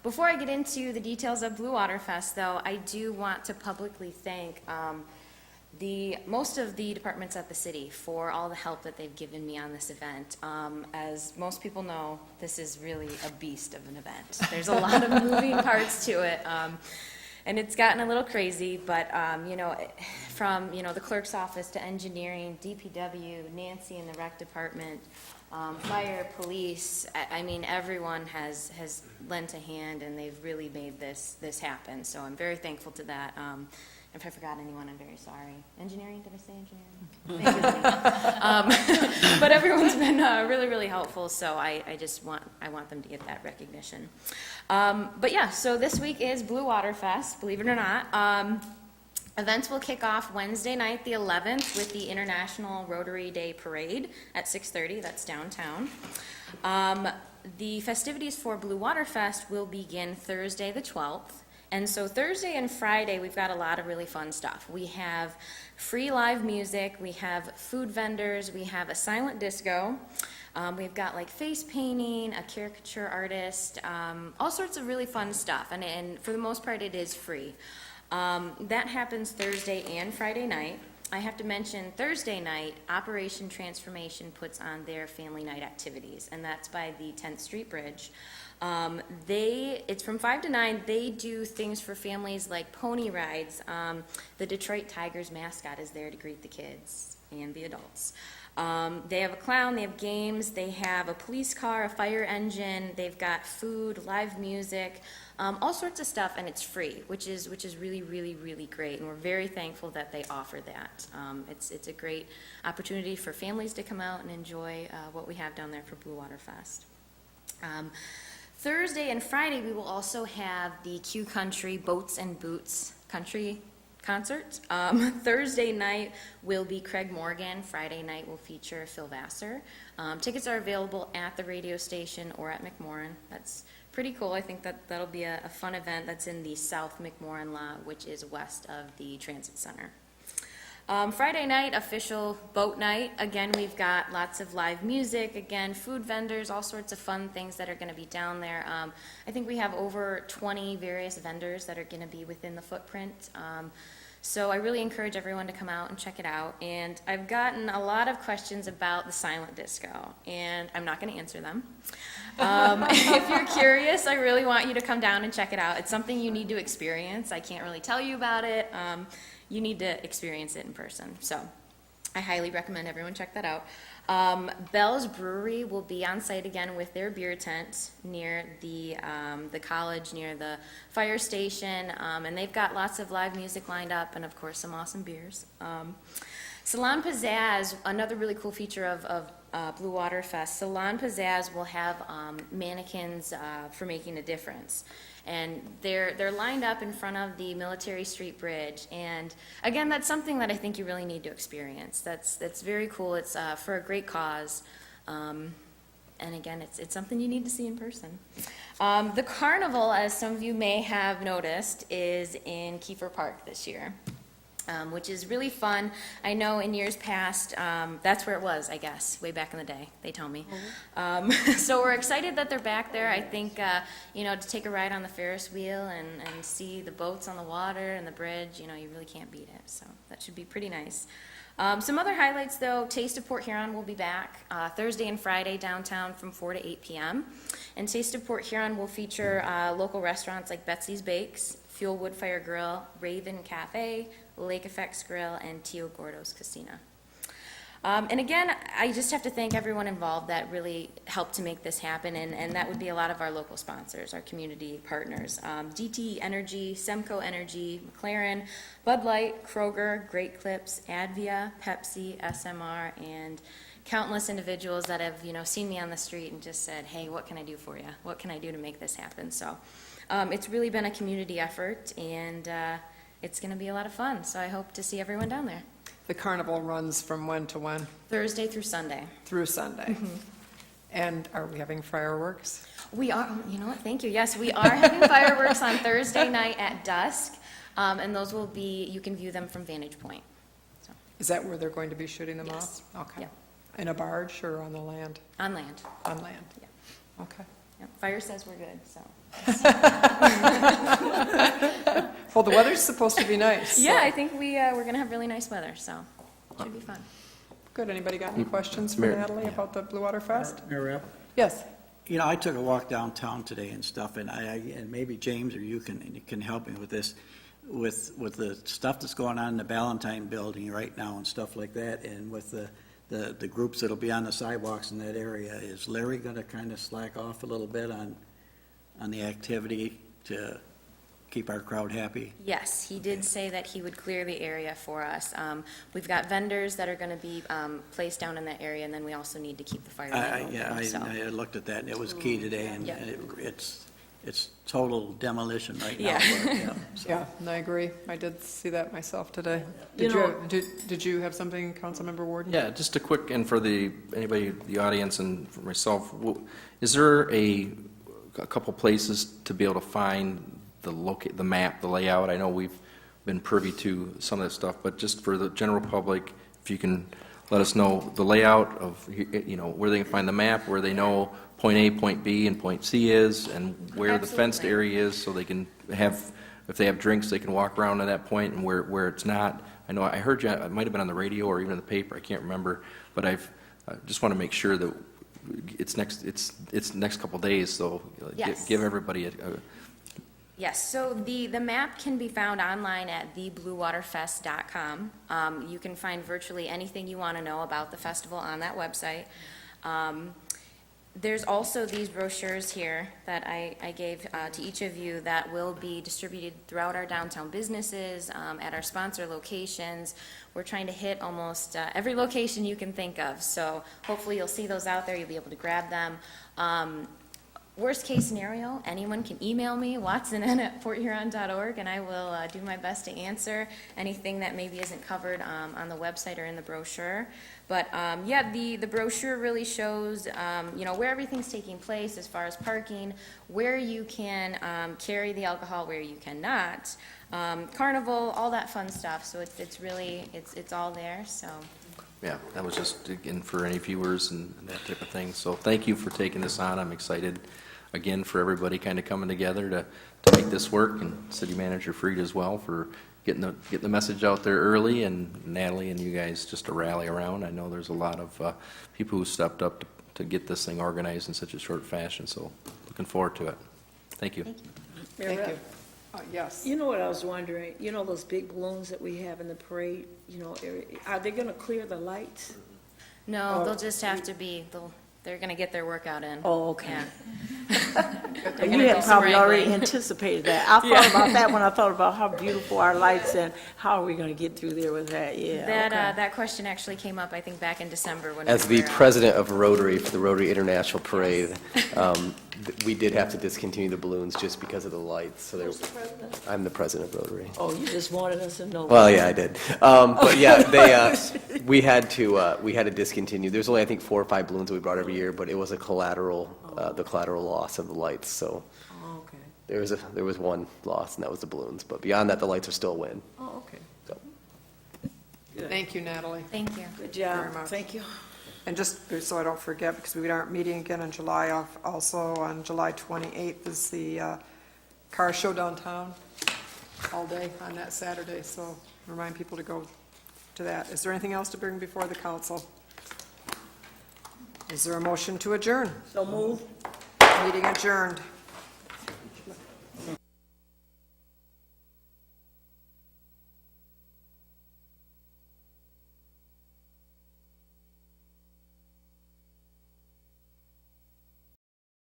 Before I get into the details of Blue Water Fest, though, I do want to publicly thank most of the departments at the city for all the help that they've given me on this event. As most people know, this is really a beast of an event. There's a lot of moving parts to it. And it's gotten a little crazy, but, from, the clerk's office to engineering, DPW, Nancy in the rec department, fire, police, I mean, everyone has lent a hand, and they've really made this happen. So I'm very thankful to that. If I forgot anyone, I'm very sorry. Engineering, did I say engineering? Thank you. But everyone's been really, really helpful, so I want them to get that recognition. But yeah, so this week is Blue Water Fest, believe it or not. Events will kick off Wednesday night, the 11th, with the International Rotary Day Parade at 6:30. That's downtown. The festivities for Blue Water Fest will begin Thursday, the 12th. And so Thursday and Friday, we've got a lot of really fun stuff. We have free live music, we have food vendors, we have a silent disco, we've got like face painting, a caricature artist, all sorts of really fun stuff. And for the most part, it is free. That happens Thursday and Friday night. I have to mention Thursday night, Operation Transformation puts on their family night activities, and that's by the 10th Street Bridge. It's from 5 to 9. They do things for families like pony rides. The Detroit Tigers mascot is there to greet the kids and the adults. They have a clown, they have games, they have a police car, a fire engine, they've got food, live music, all sorts of stuff, and it's free, which is really, really, really great, and we're very thankful that they offer that. It's a great opportunity for families to come out and enjoy what we have down there for Blue Water Fest. Thursday and Friday, we will also have the Q Country Boats and Boots Country concert. Thursday night will be Craig Morgan. Friday night will feature Phil Vassar. Tickets are available at the radio station or at McMorran. That's pretty cool. I think that'll be a fun event. That's in the South McMorran lot, which is west of the Transit Center. Friday night, official boat night. Again, we've got lots of live music, again, food vendors, all sorts of fun things that are going to be down there. I think we have over 20 various vendors that are going to be within the footprint. So I really encourage everyone to come out and check it out. And I've gotten a lot of questions about the silent disco, and I'm not going to answer them. If you're curious, I really want you to come down and check it out. It's something you need to experience. I can't really tell you about it. You need to experience it in person. So I highly recommend everyone check that out. Bell's Brewery will be on site again with their beer tent near the college, near the fire station, and they've got lots of live music lined up and, of course, some awesome beers. Salon Pizzazz, another really cool feature of Blue Water Fest, Salon Pizzazz will have mannequins for making a difference. And they're lined up in front of the Military Street Bridge. And again, that's something that I think you really need to experience. That's very cool. It's for a great cause. And again, it's something you need to see in person. The carnival, as some of you may have noticed, is in Kiefer Park this year. Which is really fun. I know in years past, that's where it was, I guess, way back in the day, they tell me. So we're excited that they're back there. I think, to take a ride on the Ferris wheel and see the boats on the water and the bridge, you really can't beat it. So that should be pretty nice. Some other highlights, though, Taste of Port Huron will be back Thursday and Friday downtown from 4 to 8 p.m. And Taste of Port Huron will feature local restaurants like Betsy's Bakes, Fuel Wood Fire Grill, Raven Cafe, Lake Effects Grill, and Tio Gordo's Casina. And again, I just have to thank everyone involved that really helped to make this happen, and that would be a lot of our local sponsors, our community partners. DTE Energy, Semco Energy, McLaren, Bud Light, Kroger, Great Clips, Advia, Pepsi, SMR, and countless individuals that have, seen me on the street and just said, hey, what can I do for you? What can I do to make this happen? So it's really been a community effort, and it's going to be a lot of fun. So I hope to see everyone down there. The carnival runs from when to when? Thursday through Sunday. Through Sunday. And are we having fireworks? We are, you know what, thank you. Yes, we are having fireworks on Thursday night at dusk, and those will be, you can view them from Vantage Point. So, Is that where they're going to be shooting them Yes. off? Okay. Yep. In a barge or on the land? On land. On land? Yeah. Okay. Yep. Fire says we're good, so. Well, the weather's supposed to be nice. so- Yeah, I think we're going to have really nice weather, so it should be fun. Good. Anybody got any questions for Mayor- Natalie about the Blue Water Fest? Mayor Rapp? Yes. I took a walk downtown today and stuff, and and maybe James or you can help me with this, with the stuff that's going on in the Ballantyne building right now and stuff like that, and with the groups that'll be on the sidewalks in that area. Is Larry going to kind of slack off a little bit on the activity to keep our crowd happy? Yes, he did say that he would clear the area for us. We've got vendors that are going to be placed down in that area, and then we also need to keep the fire lane open. Yeah, so. I looked at that, and it was key today, and Yeah. it's total demolition right now. Yeah. but, so. Yeah, and I agree. I did see that myself today. You know- Did you have something, Councilmember Warden? Yeah, just a quick, and for anybody, the audience and for myself, is there a couple places to be able to find the map, the layout? I know we've been privy to some of that stuff, but just for the general public, if you can let us know the layout of, where they can find the map, where they know point A, point B, and point C is, and where the fenced Absolutely. area is, so they can have, if they have drinks, they can walk around to that point, and where it's not. I know, I heard you, it might have been on the radio or even in the paper, I can't remember, but I just want to make sure that it's next couple days, so Yes. give everybody a Yes, so the map can be found online at thebluewaterfest.com. You can find virtually anything you want to know about the festival on that website. There's also these brochures here that I gave to each of you that will be distributed throughout our downtown businesses, at our sponsor locations. We're trying to hit almost every location you can think of, so hopefully you'll see those out there, you'll be able to grab them. worst-case scenario, anyone can email me, watson@forthuron.org, and I will do my best to answer anything that maybe isn't covered on the website or in the brochure. But, yeah, the brochure really shows, where everything's taking place as far as parking, where you can carry the alcohol, where you cannot, carnival, all that fun stuff. So it's really, it's all there, so. Yeah, that was just, again, for any viewers and that type of thing. So thank you for taking this on. I'm excited, again, for everybody kind of coming together to make this work, and City Manager Freed as well for getting the message out there early, and Natalie and you guys just to rally around. I know there's a lot of people who stepped up to get this thing organized in such a short fashion, so looking forward to it. Thank you. Mayor Thank Rep, you. Yes. You know what I was wondering, those big balloons that we have in the parade, are they gonna clear the lights? No, Or- they'll just have to be, they're gonna get their workout in. Oh, okay. Yeah. And gonna you do had some probably already wrangling. anticipated that. I thought about that when I thought about how beautiful our lights and how are we gonna get through there with that, yeah, That, okay. that question actually came up, I think, back in December when As we the were, president of Rotary for the Rotary International Parade, we did have to discontinue the balloons just because of the lights. So Who's the president? I'm the president of Rotary. Oh, you just wanted us to know. Well, yeah, I did. But yeah, we had to discontinue. There's only, I think, 4 or 5 balloons that we brought every year, but it was the collateral loss of the lights. So Oh, okay. there was one loss, and that was the balloons. But beyond that, the lights are still a win. Oh, okay. So. Thank you, Natalie. thank you. Good job. Very much. Thank you. And just so I don't forget, because we aren't meeting again in July, also on July 28th is the car show downtown all day on that Saturday, so remind people to go to that. Is there anything else to bring before the council? Is there a motion to adjourn? So move. Meeting adjourned.